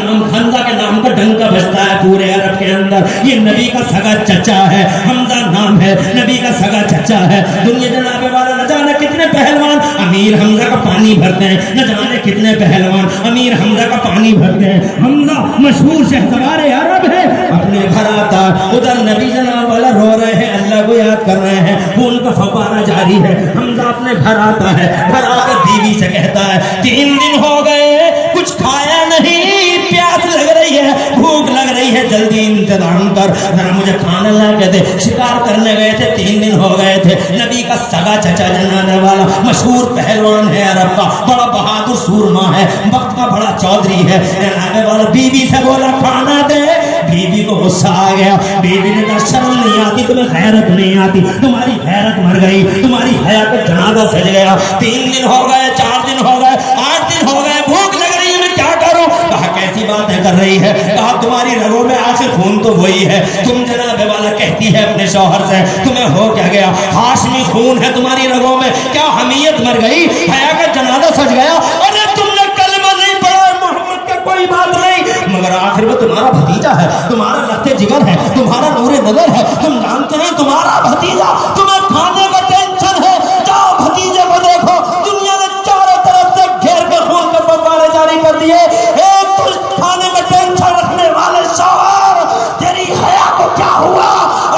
نام کا ڈنکا بجتا ہے پورے عرب کے اندر. یہ نبی کا سگا چچا ہے, حمزہ نام ہے, نبی کا سگا چچا ہے. دنیا جناب والا نہ جانے کتنے پہلوان امیر حمزہ کا پانی بھرتے ہیں, نہ جانے کتنے پہلوان امیر حمزہ کا پانی بھرتے ہیں. حمزہ مشہور شہسوار عرب ہے, اپنے گھر آتا, ادھر نبی جناب والا رو رہے ہیں, اللہ کو یاد کر رہے ہیں, خون کا فوارہ جاری ہے. حمزہ اپنے گھر آتا ہے, گھر آ کر بیوی سے کہتا ہے, 3 دن ہو گئے کچھ کھایا نہیں, پیاس لگ رہی ہے, بھوک لگ رہی ہے, جلدی انتظام کر, ذرا مجھے کھانا لا کے دے. شکار کرنے گئے تھے, 3 دن ہو گئے تھے. نبی کا سگا چچا جنانے والا مشہور پہلوان ہے عرب کا, بڑا بہادر سورما ہے, وقت کا بڑا چودھری ہے. جنانے والا بیوی سے بولا کھانا دے. بیوی کو غصہ آ گیا. بیوی نے کہا شرم نہیں آتی, تمہیں غیرت نہیں آتی, تمہاری غیرت مر گئی, تمہاری حیا کا جنازہ سج گیا. 3 دن ہو گئے, 4 دن ہو گئے, 8 دن ہو گئے, بھوک لگ رہی ہے, میں کیا کروں. کہا کیسی باتیں کر رہی ہے. کہا تمہاری رگوں میں آخر خون تو وہی ہے. تم جناب والا کہتی ہے اپنے شوہر سے, تمہیں ہو کیا گیا, ہاشمی خون ہے تمہاری رگوں میں, کیا حمیت مر گئی, حیا کا جنازہ سج گیا. ارے تم نے کلمہ نہیں پڑھا, محمد کا کوئی بات نہیں, مگر آخر وہ تمہارا بھتیجا ہے, تمہارا لگتے جگر ہے, تمہارا نور نظر ہے, تم جانتے ہیں تمہارا بھتیجا, تمہیں کھانے کا ٹینشن ہے, جاؤ بھتیجے کو دیکھو. دنیا نے چاروں طرف سے گھیر کے خون کے فوارے جاری کر دیے. ایک تو کھانے کا ٹینشن رکھنے والے شوہر, تیری حیا کو کیا ہوا,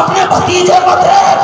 اپنے بھتیجے کو دیکھ.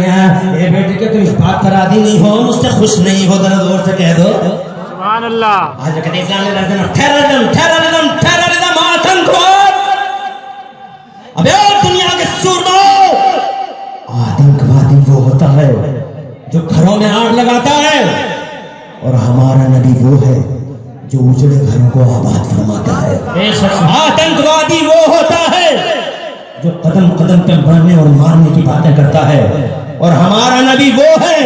نہیں ہے. اے بیٹے کہ تم اس بات پر راضی نہیں ہو, مجھ سے خوش نہیں ہو, ذرا زور سے کہہ دو سبحان اللہ. آج کہتے ہیں ٹیررزم آتنکواد. ابے دنیا کے سورمو, آتنکوادی وہ ہوتا ہے جو گھروں میں آگ لگاتا ہے, اور ہمارا نبی وہ ہے جو اجڑے گھروں کو آباد فرماتا ہے. آتنکوادی وہ ہوتا ہے جو قدم قدم پہ مرنے اور مارنے کی باتیں کرتا ہے, اور ہمارا نبی وہ ہے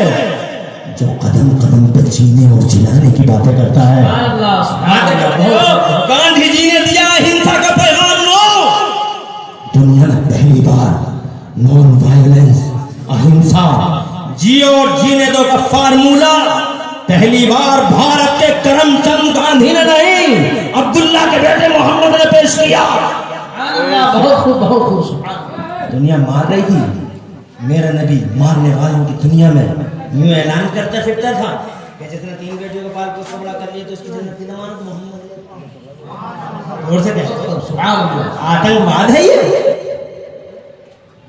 جو قدم قدم پہ جینے اور جلانے کی باتیں کرتا ہے. گاندھی جی نے دیا ہنسا کا پیغام. نو دنیا میں پہلی بار نان وائلنس, اہنسا, جیو اور جینے دو کا فارمولا پہلی بار بھارت کے کرم چند گاندھی نے نہیں, عبداللہ کے بیٹے محمد نے پیش کیا. بہت خوب بہت خوب. دنیا مار رہی تھی, میرا نبی مارنے والوں کی دنیا میں یوں اعلان کرتا پھرتا تھا کہ جس نے 3 بیٹیوں کو پال پوس بڑا کر لیا تو اس کی جنت کی ضمانت محمد نے. اور سے آتنکواد ہے یہ.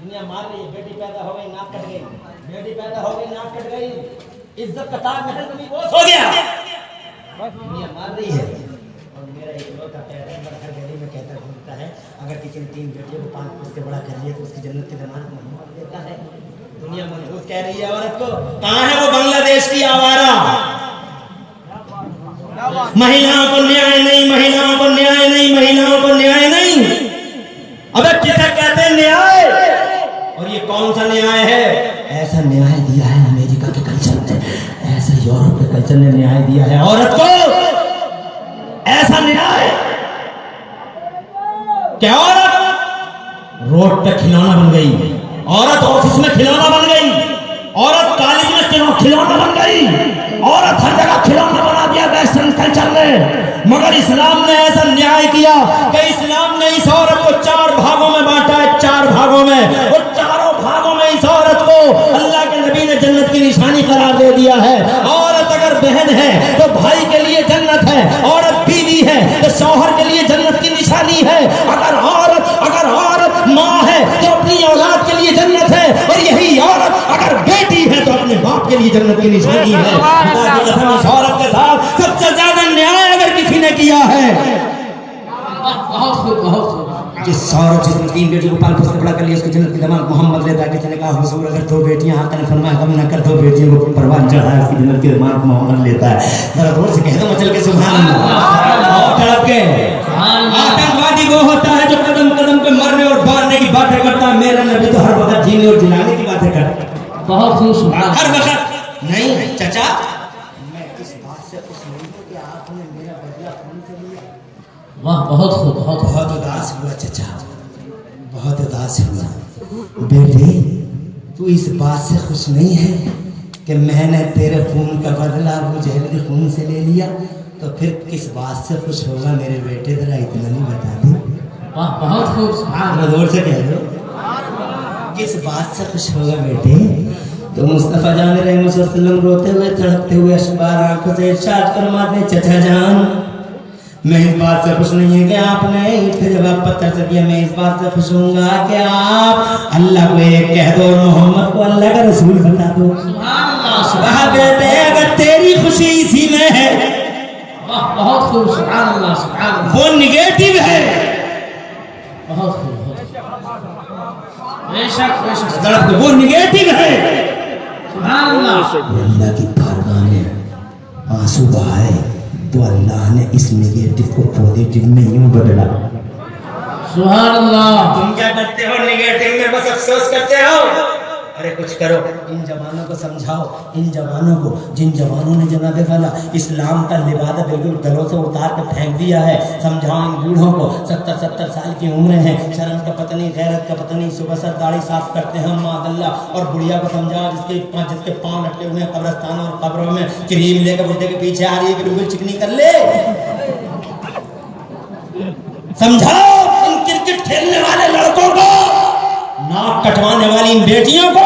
دنیا مار رہی ہے, بیٹی پیدا ہو گئی ناک کٹ گئی, بیٹی پیدا ہو گئی ناک کٹ گئی, عزت کا تاج محل کبھی بوس ہو گیا. دنیا مار رہی ہے, اور میرا ایک پیغمبر ہر گلی میں کہتا گھومتا ہے اگر کسی نے 3 بیٹیوں کو پال پوس بڑا کر لیا تو اس کی جنت کی ضمانت محمد دیتا ہے. دنیا منحوس کہہ رہی ہے عورت کو. کہاں ہے وہ بنگلہ دیش کی آوارہ؟ مہیلاؤں کو نیائے نہیں, مہیلاؤں کو نیائے نہیں, مہیلاؤں کو نیائے نہیں. ابے کسے کہتے ہیں نیائے؟ اور یہ کون سا نیائے ہے؟ ایسا نیائے دیا ہے امریکہ کے کلچر نے, ایسا یورپ کے کلچر نے نیائے دیا ہے عورت کو. ایسا نیائے کہ عورت روڈ پہ کھلونا بن گئی, عورت آفس میں کھلونا بن گئی, عورت کالج میں کھلونا بن گئی, عورت ہر جگہ کھلونا بنا دیا ویسٹرن کلچر نے. مگر اسلام نے ایسا نیائے کیا کہ اسلام نے اس عورت کو 4 بھاگوں میں بانٹا ہے, 4 بھاگوں میں, اور چاروں بھاگوں میں اس عورت کو اللہ کے نبی نے جنت کی نشانی قرار دے دیا ہے. عورت اگر بہن ہے تو بھائی کے لیے جنت ہے, عورت بیوی ہے تو شوہر کے لیے جنت کی نشانی ہے, اگر عورت ماں ہے تو اپنی اولاد کے لیے جنت ہے, اور یہی عورت اگر بیٹی ہے تو اپنے باپ کے لیے جنت کی نشانی ہے. اس عورت کے ساتھ سب سے زیادہ نیائے اگر کسی نے کیا ہے, بہت خوب بہت خوب. جس عورت جس نے 3 بیٹیوں کو پال پوس کے بڑا کر لیا اس کی جنت کی ضمانت محمد لیتا ہے. کسی نے کہا حضور اگر 2 بیٹیاں آقا نے فرمایا غم نہ کر, 2 بیٹیوں کو پروان چڑھایا اس کی جنت کی ضمانت محمد لیتا ہے. ذرا زور سے کہہ دو مچل کے سبحان اللہ. اور تڑپ کے آتنکوادی وہ ہوتا ہے جو قدم قدم پہ مرنے اور مارنے کی باتیں کرتا ہے. میرا نبی تو ہر وقت جینے اور جلانے کی باتیں کرتا ہے. بہت خوب سبحان ہر وقت نہیں. چچا میں اس بات سے خوش نہیں ہوں کہ آپ نے میرا بدلہ کون سے لیا. واہ بہت خوب بہت خوب. بہت اداس ہوا چچا, بہت اداس ہوا. بیٹے تو اس بات سے خوش نہیں ہے کہ میں نے تیرے خون کا بدلہ ابو جہل کے خون سے لے لیا, تو پھر کس بات سے خوش ہوگا میرے بیٹے؟ ذرا اتنا نہیں بتا دے. واہ بہت خوب سبحان ذرا زور سے کہہ دو کس بات سے خوش ہوگا بیٹے؟ تو مصطفیٰ جان رحمۃ اللہ علیہ وسلم روتے ہوئے تڑپتے ہوئے اشبار آنکھوں سے ارشاد فرماتے چچا جان میں اس بات سے خوش نہیں ہے کہ آپ نے پھر جواب پتھر سے دیا, میں اس بات سے خوش ہوں گا کہ آپ اللہ کو ایک کہہ دو اور محمد کو اللہ کا رسول بتا دو. کہا بیٹے اگر تیری خوشی اسی میں ہے, بہت خوب سبحان اللہ سبحان اللہ. وہ نگیٹو ہے, بہت خوب بے شک بے شک. وہ نگیٹو ہے. سبحان اللہ. اللہ کی بارگاہ میں آنسو بہائے تو اللہ نے اس نگیٹو کو پوزیٹو میں یوں بدلا. سبحان اللہ. تم کیا کرتے ہو نگیٹو میں بس افسوس کرتے ہو. ارے کچھ کرو, ان جوانوں کو سمجھاؤ, ان جوانوں کو جن جوانوں نے جناب والا اسلام کا لبادہ بالکل گلوں سے اتار کر پھینک دیا ہے. سمجھاؤ ان بوڑھوں کو 70 سال کی عمریں ہیں, شرم کا پتہ نہیں, غیرت کا پتہ نہیں, صبح سر داڑھی صاف کرتے ہیں معاذ اللہ. اور بڑھیا کو سمجھاؤ جس کے پاؤں لٹکے ہوئے ہیں قبرستانوں اور قبروں میں, کریم لے کر بڈھے کے پیچھے آ رہی ہے کہ بالکل چکنی کر لے. سمجھاؤ ان کرکٹ کھیلنے والے لڑکوں کو, ناک کٹوانے والی ان بیٹیوں کو,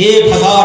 1000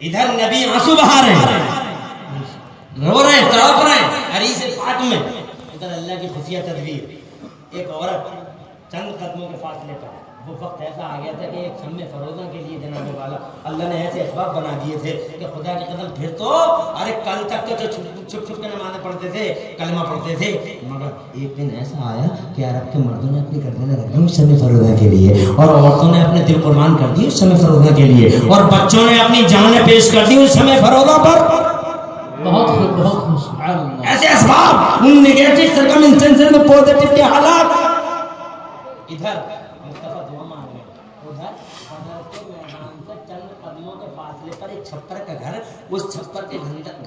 ادھر نبی آنسو بہا رہے ہیں، رو رہے ہیں، تڑپ رہے ہیں حریص پاک میں، ادھر اللہ کی خفیہ تدبیر. ایک عورت چند قدموں کے فاصلے پر، وہ وقت ایسا آ گیا تھا کہ ایک شمع فروزہ کے لیے جناب والا اللہ نے ایسے اسباب بنا دیے تھے کہ خدا کی قدم پھر تو ارے کل تک تو چھپ چھپ کے نمازیں پڑھتے تھے، کلمہ پڑھتے تھے، مگر ایک دن ایسا آیا کہ عرب کے مردوں نے اپنی گردنیں رکھ دی شمع فروزہ کے لیے، اور عورتوں نے اپنے دل قربان کر دیے شمع فروزہ کے لیے، اور بچوں نے اپنی جانیں پیش کر دی اس شمع فروزہ پر. ایسے اسباب، ان نیگیٹو سرکمسٹنسز میں پوزیٹو کے حالات. ادھر مصطفیٰ دعا مانگ رہے ہیں، ادھر حضرت کے میدان سے چند قدموں کے فاصلے پر ایک چھپر کا گھر، اس چھپر کے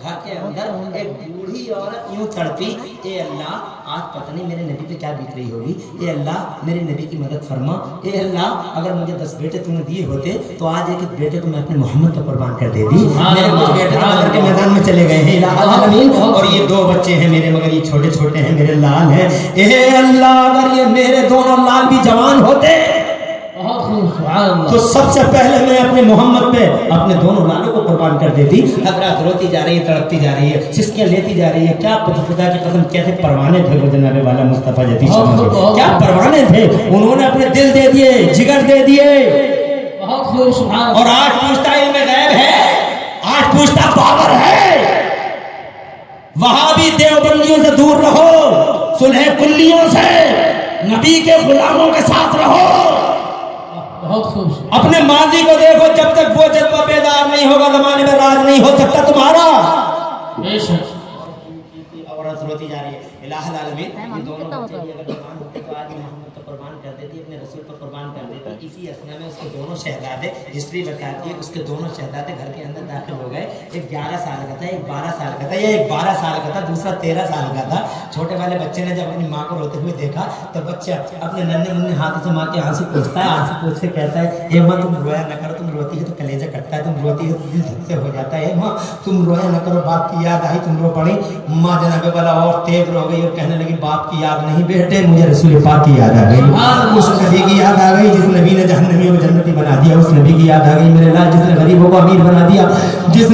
گھر کے اندر ایک بوڑھی عورت یوں تڑپی، اے اللہ آج پتہ نہیں میرے نبی پہ کیا بیت رہی ہوگی، اے اللہ میرے نبی کی مدد فرما، اے اللہ اگر مجھے 10 بیٹے تم نے دیے ہوتے تو آج ایک ایک بیٹے کو میں اپنے محمد پہ قربان کر دیتی. میرے کچھ بیٹے تو بدر کے میدان میں چلے گئے ہیں الہ العالمین، اور یہ 2 بچے ہیں میرے، مگر یہ چھوٹے چھوٹے ہیں میرے، لال ہیں. اے اللہ اگر یہ میرے دونوں لال بھی جوان ہوتے تو سب سے پہلے میں اپنے محمد پہ اپنے دونوں لالوں کو قربان کر دیتی. حضرات روتی جا رہی ہے، تڑپتی جا رہی ہے، سسکیاں لیتی جا رہی ہے. کیا خدا کی قسم کیسے پروانے تھے وہ جناب والا مصطفیٰ جدید شمع، کیا پروانے تھے. انہوں نے اپنے دل دے دیے، جگر دے دیے، اور آج پوچھتا علم غیب ہے، آج پوچھتا پاور ہے. وہاں بھی دیوبندیوں سے دور رہو، صلح کلیوں سے، نبی کے غلاموں کے ساتھ رہو. اپنے ماضی کو دیکھو، جب تک وہ جذبہ بیدار نہیں ہوگا زمانے میں راج نہیں ہو سکتا تمہارا. عورت روتی جا رہی ہے. الہ العالمین یہ دونوں بچے بھی اگر جوان ہوتے تو آج محمد کو قربان کر دیتی، اپنے رسول پر قربان کر دیتی. اسی اسنا میں اس کے دونوں شہزادے، ہسٹری بتاتی ہے اس کے دونوں شہزادے گھر کے اندر داخل ہو گئے. ایک 11 سال کا تھا، ایک 12 سال کا تھا، یا ایک 12 سال کا تھا، دوسرا 13 سال کا تھا. چھوٹے والے بچے نے جب اپنی ماں کو روتے ہوئے دیکھا تو بچہ اپنے ننھے منھے ہاتھ سے ماں کے آنسو پوچھتا ہے. آنسو پوچھ کے کہتا ہے اے ماں تم رویا نہ کرو، تم روتی ہے تو کلیجہ کٹتا ہے، تم روتی ہے تو دل دھک سے ہو جاتا ہے. ماں تم رویا نہ کرو، باپ کی یاد آئی تم رو پڑی. ماں جناب والا اور تیز رو گئی اور کہنے لگی باپ کی یاد نہیں بیٹے، مجھے رسول پاک کی یاد آ گئی، اس نبی کی یاد آ گئی جس نبی نے جہنمیوں کو جنتی بنا دیا، اس نبی کی یاد آ گئی میرے اللہ جس نے غریبوں کو امیر بنا دیا، جس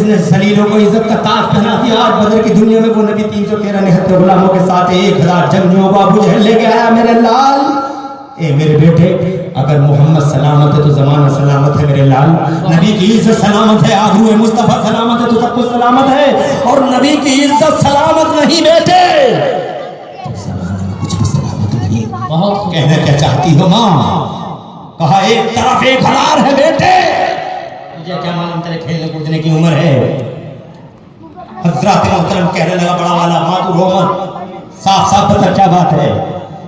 نے ذلیلوں کو عزت کا تاج پہنا دیا. آج بدر کی دنیا میں وہ نبی 313 نہتے غلاموں کے ساتھ 1000 جنگجوؤں کو ابو جہل لے کے آیا. میرے لال اے میرے بیٹے اگر محمد سلامت ہے تو زمانہ سلامت ہے میرے لال. نبی کی عزت سلامت ہے، آبرو مصطفیٰ سلامت ہے تو سب کچھ سلامت ہے. اور نبی کی عزت سلامت نہیں بیٹے کچھ بھی سلامت نہیں. کہنا کیا چاہتی ہو ماں؟ کہا ایک طرف ایک ہرار ہے بیٹے، مجھے کیا معلوم تیرے کھیلنے کودنے کی عمر ہے. حضرات محترم کہنے لگا بڑا والا ماں تو رو مت، صاف صاف بتا کیا بات ہے.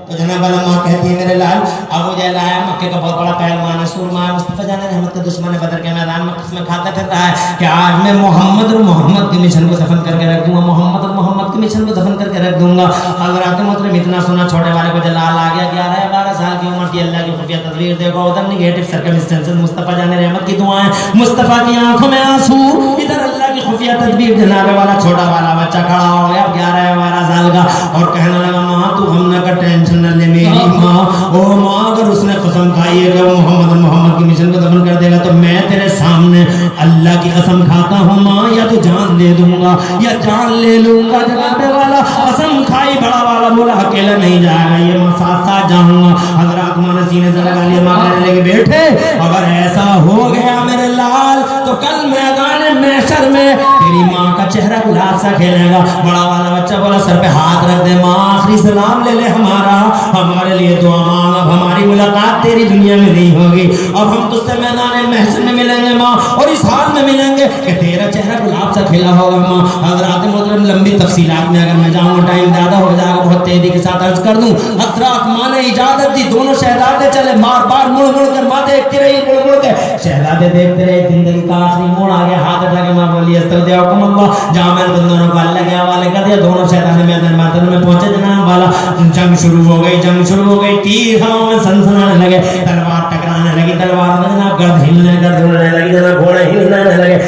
تو جناب والا ماں کہتی ہے میرے لال ابو جہل آیا، مکے کا بہت بڑا پہلوان ہے، سورما ہے، مصطفیٰ جان رحمت کا دشمن ہے، بدر کے میدان میں قسمیں کھاتا پھر رہا ہے کہ آج میں محمد اور محمد کے مشن کو دفن کر کے رکھ دوں گا، محمد اور محمد کے مشن کو دفن کر کے رکھ دوں گا. حضرات محترم اتنا سنا چھوٹے والے کو جلال آ گیا. 11-12 سال کی عمر کی اللہ کی خفیہ تصویر دیکھو، ادھر نیگیٹو سرکمسٹنسز، مصطفیٰ جان رحمت کی دعائیں، مصطفیٰ کی آنکھوں میں آنسو، ادھر اللہ کی خفیہ تدبیر. جناب والا چھوٹا والا بچہ کھڑا ہو گیا 11-12 سال کا اور کہنے لگا ماں تو ہم نہ کا ٹینشن نہ لے میری ماں. او ماں اگر اس نے قسم کھائی ہے کہ وہ محمد کی مشن کو دفن کر دے گا تو میں تیرے سامنے اللہ کی قسم کھاتا ہوں ماں، یا تو جان دے دوں گا یا جان لے لوں گا. جناب والا قسم کھائی، بڑا والا بولا اکیلا نہیں جائے گا، یہ میں ساتھ ساتھ جاؤں گا. حضرات ماں نے سینے سے لگا لیا. ماں کہنے لگی بیٹے اگر ایسا ہو گیا میرے لال تو کل میدان محشر میں تیری ماں کا چہرہ گلاب سا کھیلے گا. بڑا والا بچہ بولا سر پہ ہاتھ رکھ دے ماں، آخری سلام لے لے ہمارے لیے دعا مانگ. اب ہماری ملاقات تیری دنیا میں نہیں ہوگی، اب ہم تجھ سے میدان محشر میں ملیں گے ماں، اور اس حال میں ملیں گے کہ تیرا چہرہ گلاب سا کھلا ہوگا ماں. حضرات محترم لمبی تفصیلات میں اگر میں جاؤں گا ٹائم زیادہ ہو جائے گا، بہت تیزی کے ساتھ عرض کر دوں. حضرات ماں نے اجازت دی، دونوں شہزادے چلے بار بار مڑ مڑ کر ماں دیکھتی رہی، مڑ مڑ کے شہزادے دیکھتے رہے. زندگی کا آخری موڑ آ گیا، ہاتھ اٹھا کے ماں بولی استودعکم اللہ، جہاں میں نے دونوں کو اللہ کے حوالے کر دیا. دونوں شہزادے میدان میں پہنچے. جناب والا جنگ شروع ہو گئی، جنگ شروع ہو گئی. تیر ہواؤں میں سنسنانے لگے، تلوار ٹکرانے لگی، تلوار میں جناب گرد ہلنے لگی، جناب گھوڑے ہلنے لگے.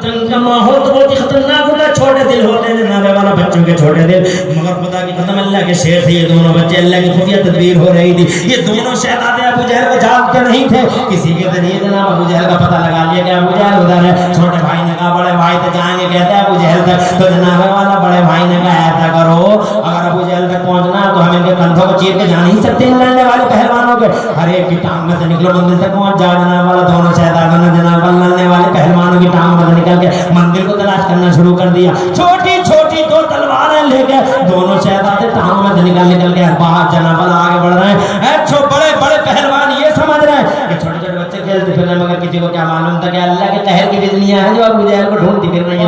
جنگ کا ماحول تو بہت ہی خطرناک ہوتا ہے. چھوٹے دل ہوتے ہیں جناب والا بچوں کے چھوٹے دل، مگر خدا کی قسم اللہ کے شیر تھے یہ دونوں بچے، اللہ کی خفیہ تدبیر ہو رہی تھی. یہ دونوں شہزادے ابو جہل کو جانتے نہیں تھے. کسی کے ذریعے جناب ابو جہل کا پتہ لگا لیا کہ ابو جہل ادھر ہے. چھوٹے بھائی نے کہا بڑے بھائی تک جائیں گے، کہتے ہیں ابو جہل تک. تو جناب والا بڑے بھائی نے کہا ایسا کرو، اگر ابو جہل تک پہنچنا تو ہم ان کے کندھوں کو چیر کے جا نہیں سکتے. ان لڑنے والے پہلوانوں کے ہر ایک کی ٹانگ میں سے نکلو، مندر تک پہنچ جاؤ. جناب والا دونوں شہزادوں نے جناب لڑنے والے پہلوانوں کی ٹانگ میں سے نکل کے مندر کو تلاش کرنا شروع کر دیا. چھوٹی چھوٹی دو تلواریں لے کے دونوں شہزادے ٹانگوں میں سے نکل کے باہر جناب والا آگے بڑھ رہے ہیں. بڑے بڑے پہلوان یہ سمجھ رہے ہیں کہ چھوٹے چھوٹے بچے کھیلتے پھر رہے، مگر کسی کو کیا معلوم تھا کہ اللہ کے قہر کی بجلیاں ہیں جو ابو جہل کو ڈھونڈتی پھر رہی ہیں.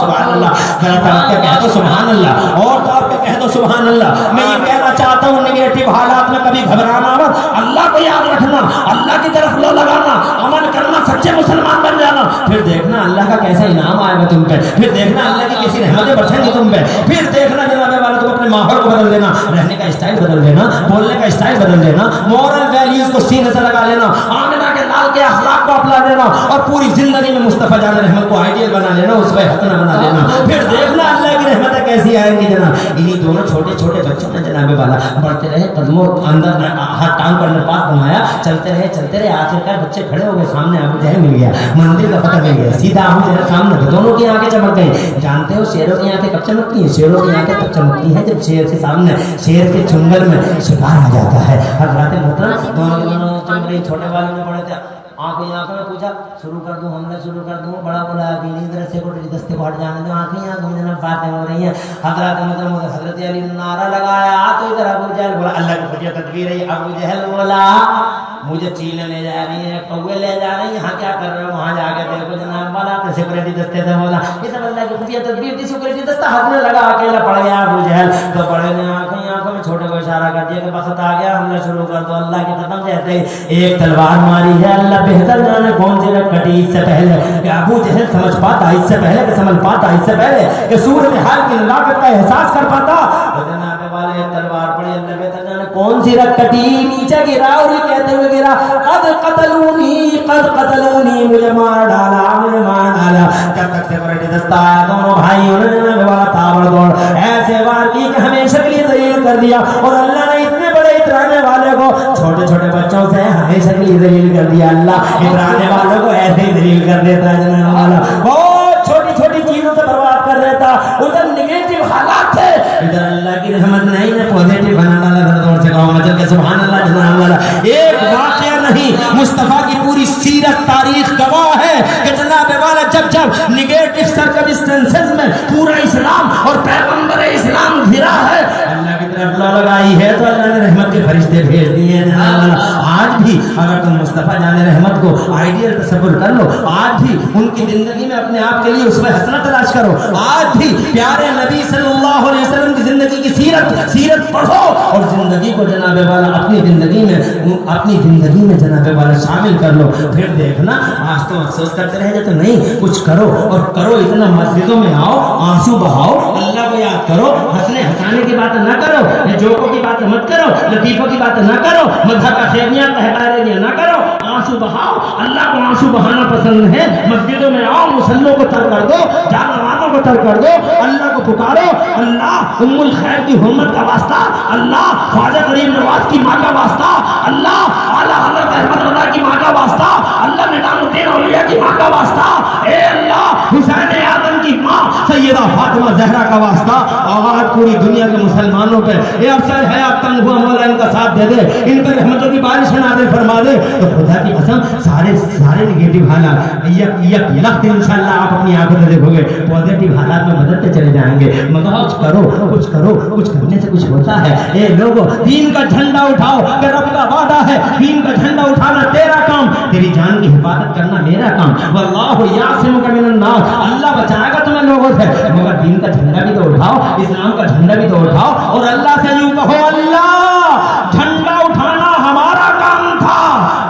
سبحان اللہ، ذرا توقع کہہ دو سبحان اللہ، اور طور پہ کہہ دو سبحان اللہ. میں یہ کہنا چاہتا ہوں نگیٹو حالات میں کبھی گھبرانا مت، اللہ کو یاد رکھنا، اللہ کی طرف لو لگانا، عمل کرنا، سچے مسلمان بن جانا. پھر دیکھنا اللہ کا کیسا انعام آئے گا تم پہ، پھر دیکھنا اللہ کی کیسی رحمتیں برسیں گی تم پہ. پھر دیکھنا جناب والا تم اپنے ماحول کو بدل دینا، رہنے کا اسٹائل بدل دینا، بولنے کا اسٹائل بدل دینا، مورل ویلیوز کو سینے سے لگا لینا، آمنہ کے لال کے اخلاق کو اپنا لینا، اور پوری زندگی میں مصطفیٰ جان رحمت کو آئیڈیل بنا لینا، اس پہ حسنہ بنا لینا. پھر دیکھنا اللہ کی رحمتیں کیسی آئیں گی جناب. انہی دونوں چھوٹے چھوٹے بچوں نے جناب والا بڑھتے رہے، قدموں اندر ہاتھ ٹانگ پر نپاس بنایا، چلتے رہے. آخرکار بچے کھڑے ہو گئے، سامنے ابو جہل مل گیا، مندر کا فتح مل گیا، سیدھا ابو جہل سامنے. دونوں کی آنکھیں چمک گئی. جانتے ہو شیروں کی آنکھیں کب چمکتی ہیں؟ شیروں کی آنکھیں تب چمکتی ہیں جب شیر کے سامنے شیر کے چنگل میں شکار آ جاتا ہے. حضرات محترم دونوں چمک رہی. چھوٹے والے نے بڑے تھے آنکھوں میں پوچھا شروع کر دوں، حملہ شروع کر دوں. بڑا بولا کہ ادھر سے کو دستے کو ہٹ جانے دو، آنکھوں میں جناب باتیں ہو رہی ہیں. حضرات محترم حضرت علی نے نعرہ لگایا تو ادھر ابو جہل بولا اللہ کی خفیہ تدبیر ہے. ابو جہل بولا مجھے چیلیں لے جا رہی ہیں، کوے لے جا رہی ہیں، یہاں کیا کر رہے ہو؟ وہاں جا کے دیکھو جناب والا اپنے سیکورٹی دستے سے بولا یہ سب اللہ کی خفیہ تدبیر تھی. سیکورٹی دستہ ہاتھ میں لگا، اکیلا پڑ گیا ابو جہل. تو بڑے نے آنکھوں میں چھوٹے کو اشارہ کر دیا کہ وقت آ گیا، حملہ شروع کر دو. اللہ کی قسم جیسے ہی ایک تلوار ماری ہے، اللہ بہتر جانے کون سی رکھ کٹی اس سے پہلے کہ ابو جہل سمجھ پاتا، اس سے پہلے کہ سمجھ پاتا، اس سے پہلے کہ صورتحال کی نزاکت کا احساس کر پاتا. تو جناب والے تلوار پڑی، اللہ بہتر جانے کون سی رکھ کٹی، نیچے گرا اور یہ کہتے ہوئے گرا قد قتلونی، مجھے مار ڈالا، مجھے مار ڈالا. جب تک سیکورٹی دستہ آیا دونوں بھائیوں نے جناب والا تابڑ دوڑ ایسے وار کی کہ ہمیشہ کے لیے ذلیل کر دیا. اور اللہ نے اتنے بڑے اترانے والے کو چھوٹے چھوٹے بچوں سے ہمیشہ کے لیے ذلیل کر دیا. اللہ اترانے والوں کو ایسے ہی ذلیل کر دیتا ہے جناب والا. بہت چھوٹی چھوٹی چیزوں سے برباد کر دیتا. ادھر نگیٹو حالات تھے، ادھر اللہ کی رحمت نہیں ہے، پوزیٹو بنا ڈالا. دور سے کہو مچل کے سبحان اللہ جناب والا. ایک واقعہ نہیں، مصطفیٰ کی پوری سیرت تاریخ گواہ ہے کہ جناب والا جب جب نگیٹو سرکمسٹنسز میں پورا اسلام اور پیغمبر اسلام گھرا ہے، اللہ کی طرف لو لگائی ہے تو اللہ نے رحمت کے فرشتے بھیج دیے ہیں جناب والا. آج بھی اگر تم مصطفیٰ جان رحمت کو آئیڈیل تصور کر لو، آج بھی ان کی زندگی میں اپنے آپ کے لیے اس میں حسنہ تلاش کرو، آج بھی پیارے نبی صلی اللہ علیہ وسلم کی زندگی کی سیرت پڑھو اور زندگی کو جناب والا اپنی زندگی میں جناب والا شامل کر لو. پھر دیکھنا آج تو افسوس کرتے رہ جاتے، نہیں کچھ کرو اور کرو. اتنا مسجدوں میں آؤ، آنسو بہاؤ، اللہ کو یاد کرو، ہنسنے ہنسانے کی بات نہ کرو، جوکوں کی بات مت کرو، لطیفوں کی بات نہ کرو، مذہب کا خیریاں تہبارے نہ کرو، آنسو بہاؤ. اللہ کو آنسو بہانا پسند ہے. مسجدوں میں آؤ، مسلوں کو تر کر دو، جانوروں کو تر کر دو، اللہ کو پکارو. اللہ ام الخیر کی حرمت کا واسطہ، اللہ خواجہ غریب نواز کی ماں کا واسطہ، اللہ اعلیٰ حضرت احمد رضا کی ماں کا واسطہ، اللہ نظام الدین اولیاء کی ماں کا واسطہ، اے اللہ حسین اعظم کی ماں سیدہ فاطمہ زہرا کا واسطہ. آج پوری دنیا کے مسلمانوں پہ یہ افسر ہے، اب تنگ ہوا، مولا ان کا ساتھ دے دے، ان پر رحمتوں کی بارش نازل فرما دے. تو خدا کی قسم سارے نگیٹو حالات یک انشاءاللہ آپ اپنی آنکھوں سے دیکھو گے پازیٹو حالات میں بدلتے چلے جائیں گے. مگر کچھ کرنے سے کچھ ہوتا ہے. اے لوگوں دین کا جھنڈا اٹھاؤ کہ رب کا وعدہ ہے، دین کا جھنڈا اٹھانا تیرا کام، تیری جان کی حفاظت کرنا میرا کام. واللہ یعصمک من الناس، اللہ بچائے گا تمہیں لوگوں سے. مگر دین کا جھنڈا بھی تو اٹھاؤ، اسلام کا جھنڈا بھی تو اٹھاؤ اور اللہ سے یوں کہو اللہ جھنڈا اٹھانا ہمارا کام تھا،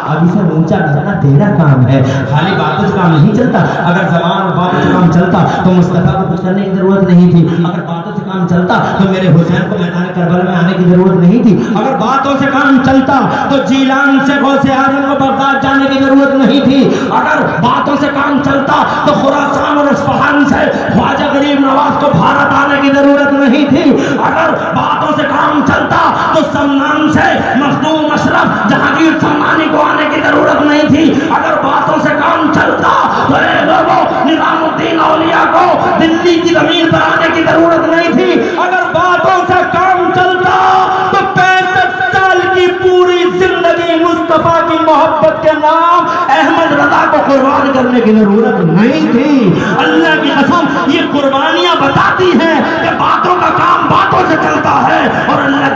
اب اسے اونچا کرنا تیرا کام ہے. خالی باتوں سے کام نہیں چلتا. اگر زبان اور باتوں سے کام چلتا تو مصطفیٰ کو کچھ کرنے کی ضرورت نہیں تھی. اگر باتوں سے کام چلتا تو میرے حسین کو میدان کربلا میں آنے کی ضرورت نہیں تھی. اگر باتوں سے کام چلتا تو جیلان سے غوث اعظم کو بغداد جانے کی ضرورت نہیں تھی. اگر باتوں سے کام چلتا تو خراسان اور اصفہان سے خواجہ غریب نواز کو بھارت آنے کی کی ضرورت نہیں تھی. اگر باتوں سے کام چلتا تو سلمان سے مخدوم اشرف جہانگیر سلمانی کو آنے کی ضرورت نہیں تھی. اگر باتوں سے کام چلتا تو اے لوگوں نظام الدین اولیاء کو دلی کی زمین پر آنے کی ضرورت نہیں تھی. اگر باتوں سے کام چلتا تو 65 سال کی پوری زندگی مصطفیٰ کی محبت کے نام احمد رضا کو قربان کرنے کی ضرورت نہیں تھی. اللہ کی قسم یہ قربانیاں بتاتی ہیں کہ باتوں کا کام باتوں سے چلتا ہے اور اللہ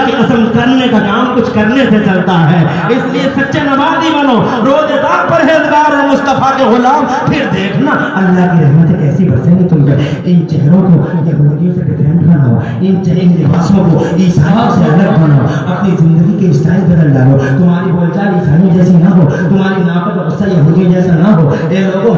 کی قسم کرنے کا کام کچھ کرنے سے چلتا ہے. اس لیے سچے نمازی بنو, روزے دار پرہیزگار اور مصطفیٰ کے غلام. پھر دیکھنا اللہ کی رحمتیں کیسی برسیں گی تم پر. ان چہروں کو یہودیوں سے ڈیفرنٹ بناؤ, ان لباسوں کو عیسائیوں سے الگ بناؤ, اپنی زندگی کے اسٹائل بدل ڈالو. تمہاری بول چال عیسائیوں جیسی نہ ہو, تمہاری ناقد اور غصہ یہودیوں جیسا نہ ہو. اے لوگوں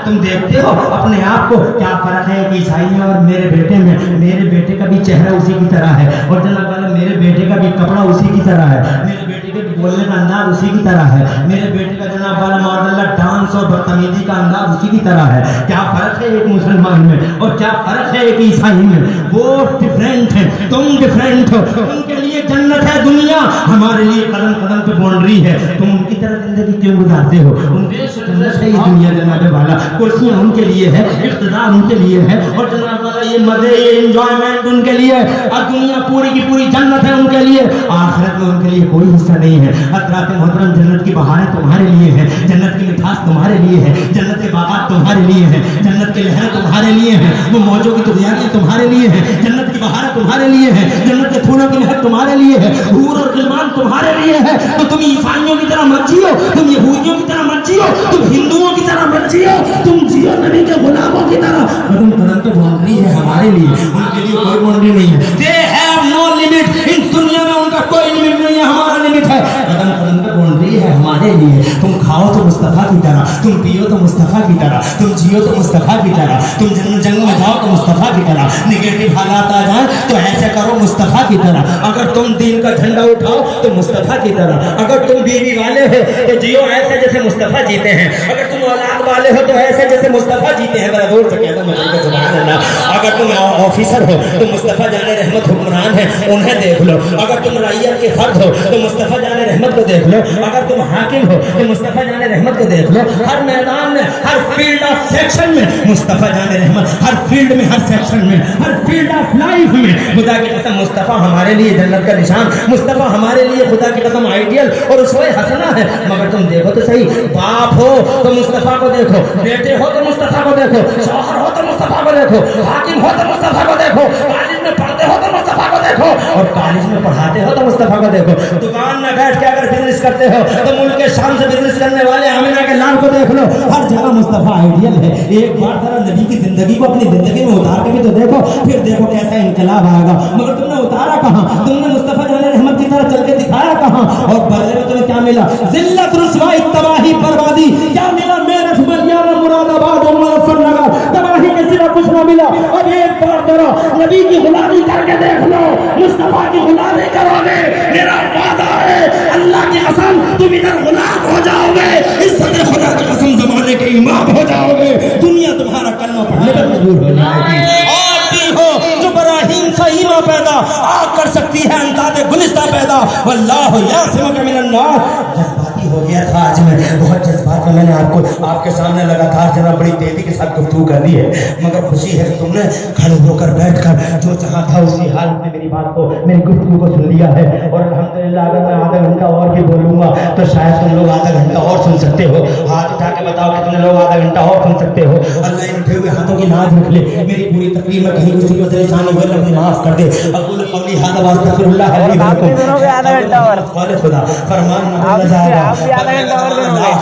تم دیکھتے ہو اپنے آپ کو, کیا فرق ہے کہ عیسائی میں اور میرے بیٹے میں. میرے بیٹے کا بھی چہرہ اسی کی طرح ہے اور جناب والا میرے بیٹے کا بھی کپڑا اسی کی طرح ہے, میرے بیٹے کے بولنے کا انداز اسی کی طرح ہے, میرے بیٹے کا جناب والا معاذ اللہ ڈانس اور بدتمیزی کا انداز اسی کی طرح ہے. کیا فرق ہے ایک مسلمان میں اور کیا فرق ہے ایک عیسائی میں؟ وہ ڈفرینٹ ہے, تم ڈفرینٹ ہو. ان کے لیے جنت ہے دنیا, ہمارے لیے قدم قدم پہ باؤنڈری ہے. تم ان کی طرح زندگی کیوں گزارتے ہو؟ ان کے جنت ہے یہ دنیا جناب والا, کرسیاں ان کے لیے ہے, اقتدار ان کے لیے ہے اور جناب والا یہ مزے یہ انجوائمنٹ ان کے لیے, اور دنیا پوری کی پوری جنت ہے ان کے لیے. آخرت میں ان کے لیے کوئی حصہ نہیں ہے. حضرات محترم, جنت کی بہاریں تمہارے لیے ہیں, جنت کی مٹھاس تمہارے لیے ہے, جنت کے باغات تمہارے لیے ہیں, جنت کے لہریں تمہارے لیے ہیں, وہ موجوں کی طغیانیں تمہارے لیے ہیں, جنت کی بہاریں تمہارے لیے ہیں, جنت کے پھولوں کی لہر تمہارے لیے ہے, حور اور غلمان تمہارے لیے ہے. تو تم عیسائیوں کی طرح مت جیو, تم یہودیوں کی طرح مت جیو, تم ہندوؤں کی طرح مت جیو, تم جیو نبی کے غلاموں کی طرح. قدم قدم پہ باؤنڈری ہے ہمارے لیے, ان کے لیے کوئی باؤنڈری نہیں ہے. They have no limit. اس دنیا میں ان کا کوئی لمٹ نہیں ہے, ہمارا لمٹ ہے. قدم قدم پہ باؤنڈری ہے ہمارے لیے. تم کھاؤ تو مصطفیٰ کی طرح, تم پیو تو مصطفیٰ کی طرح, تم جیو تو مصطفیٰ کی طرح, تم جنگ میں جاؤ تو مصطفیٰ کی طرح. نگیٹو حالات آ جائیں تو ایسے کرو مصطفیٰ کی طرح. اگر تم دین کا جھنڈا اٹھاؤ تو مصطفیٰ کی طرح. اگر تم بیوی والے ہو تو جیو ایسے جیسے مصطفیٰ جیتے ہیں. اگر تم اولاد والے ہو تو ایسے جیسے مصطفیٰ جیتے ہیں. ذرا دور سے کہتا ہوں سبحان اللہ. اگر تم آفیسر ہو تو مصطفیٰ جان رحمت حکمران ہے, انہیں دیکھ لو. اگر تم رعیت کے فرد ہو تو مصطفیٰ جان رحمت کو دیکھ لو. اگر تم حاکم ہو تو مصطفیٰ جان رحمت کو دیکھ لو. ہر میدان میں, ہر فیلڈ آف سیکشن میں مصطفیٰ جان رحمت, ہر فیلڈ میں, ہر سیکشن میں, ہر فیلڈ آف لائف میں. خدا کی قسم مصطفیٰ ہمارے لیے جنت کا نشان, مصطفیٰ ہمارے لیے خدا کی قسم آئیڈیل اور اسوہ حسنہ ہے. مگر تم دیکھو تو صحیح, باپ ہو تو مصطفیٰ کو دیکھو, بیٹے ہو تو مصطفیٰ کو دیکھو, شوہر ہو تو مصطفیٰ کو دیکھو, حاکم ہو تو مصطفیٰ کو دیکھو, کالج میں پڑھتے ہو تو مصطفیٰ کو دیکھو, اور کالج میں پڑھاتے ہو تو مصطفیٰ کو دیکھو. دکان میں بیٹھ کے اگر بزنس کرتے ہو تو ملک کے شام سے بزنس کرنے والے آمینہ کے لال کو دیکھ لو. ہر جگہ مصطفیٰ آئیڈیل ہے. ایک بار ذرا نبی کی زندگی کو اپنی زندگی میں اتار کے بھی تو دیکھو, پھر دیکھو کیسا انقلاب آئے گا. مگر تم نے اتارا کہاں؟ تم نے مصطفیٰ جان رحمت کی طرح چل کے دکھایا کہاں؟ اور بدلے میں تمہیں کیا ملا؟ ذلت, رسوائی, تباہی, بربادی. کیا ملا؟ میرٹھ, بلیانا, مراد آباد اور مظفر نگر, تباہی کے سوا کچھ نہ ملا. اب ایک بار ذرا نبی کی غلامی کر کے دیکھ لو, مصطفیٰ کی غلامی کرو گے, میرا وعدہ ہے اللہ کی قسم تم ادھر غلام ہو جاؤ گے, عزت خدا کی قسم زمانے کے امام ہو جاؤ گے. دنیا تمہارا کلمہ پڑھنے پر مجبور ہو جائے گی. اور بھی ہو جو براہیم صحیحہ پیدا آگ کر سکتی ہے انقاذ گلستہ پیدا, واللہ یعصمک من الناس. جذباتی ہو گیا تھا آج میں, بہت جذبات میں نے آپ کے سامنے لگاتار جناب بڑی تیزی کے ساتھ گفتگو کر دی ہے. مگر خوشی ہے کہ تم نے کھڑے ہو کر بیٹھ کر جو چاہا تھا اسی حالت میں میری بات کو, میری گفتگو کو سن لیا ہے. اور الحمدللہ اگر میں آدھا گھنٹہ اور بھی بولوں گا تو شاید تم لوگ آدھا گھنٹہ اور سن سکتے ہو. ہاتھ اٹھا کے بتاؤ کتنے لوگ آدھا گھنٹہ اور سن سکتے ہو. اللہ ان اٹھے ہوئے ہاتھوں کی لاج رکھ لے. میری پوری تقریر میں کہیں کسی کو پریشانی ہوئے اپنی معاف کر دے. اقول قولی ھذا واستغفر اللہ لی ولکم. خدا فرمان میں بدلا جائے گا,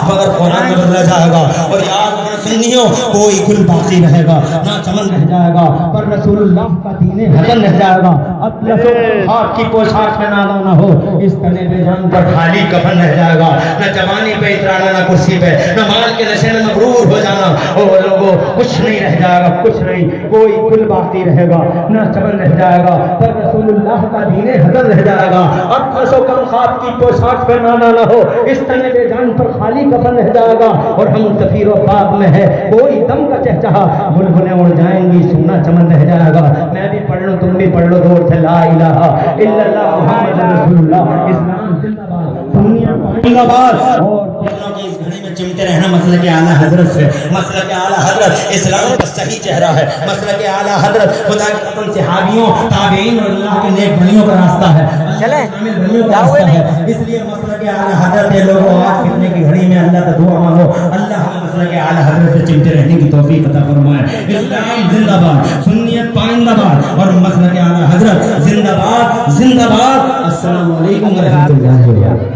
مگر قرآن میں بدلا جائے گا. اور یاد سنیو, کوئی گل باقی رہے گا, نہ چمن رہ جائے گا, پر رسول اللہ کا دین حسن رہ جائے گا. اطلس خواب کی پوشاک میں نادا نہ ہو، اس تنے بے جان پر خالی کفن رہ جائے گا، نہ جوانی پہ اترانا نہ کرسی پہ، نہ مال کے نشے میں مغرور ہو جانا، او لوگوں کچھ نہیں رہ جائے گا، کچھ نہیں، کوئی گل باقی رہے گا، نہ چمن رہ جائے گا، پر رسول اللہ کا دین حضر رہ جائے گا، اطلس و کم خواب کی پوشاک پہ نادا نہ ہو، اس تنے بے جان پر خالی کفن رہ جائے گا، اور ہم سفیر و خواب میں ہے، کوئی دم کا چہچہا، بلبلیں اڑ جائیں گی، سونا چمن رہ جائے گا، میں بھی پڑھ لوں تم بھی پڑھ لو زور سے لا الہ الا اللہ محمد رسول اللہ، اسلام زندہ باد، دنیا زندہ باد، اور دونوں کے اس گھڑی میں چمتے رہنا مسلک اعلیٰ حضرت سے، مسلک اعلیٰ حضرت اسلام کا صحیح چہرہ ہے، مسلک اعلیٰ حضرت خدا کے قسم صحابیوں تابعین اور اللہ کے نیک بندیوں کا راستہ ہے، چلیں بندیوں کا راستہ ہے، اس لیے مسلک اعلیٰ حضرت یہ لوگوں آج پھرنے کی گھڑی میں اللہ کا دعا مانگو، اللہ ہمیں مسلک اعلیٰ حضرت سے چمتے رہنے کی توفیق عطا فرمائے، اسلام زندہ باد، سنیت پائندہ باد، اور مسلک اعلیٰ حضرت زندہ باد، زندہ باد۔ السلام علیکم ورحمۃ اللہ وبرکاتہ۔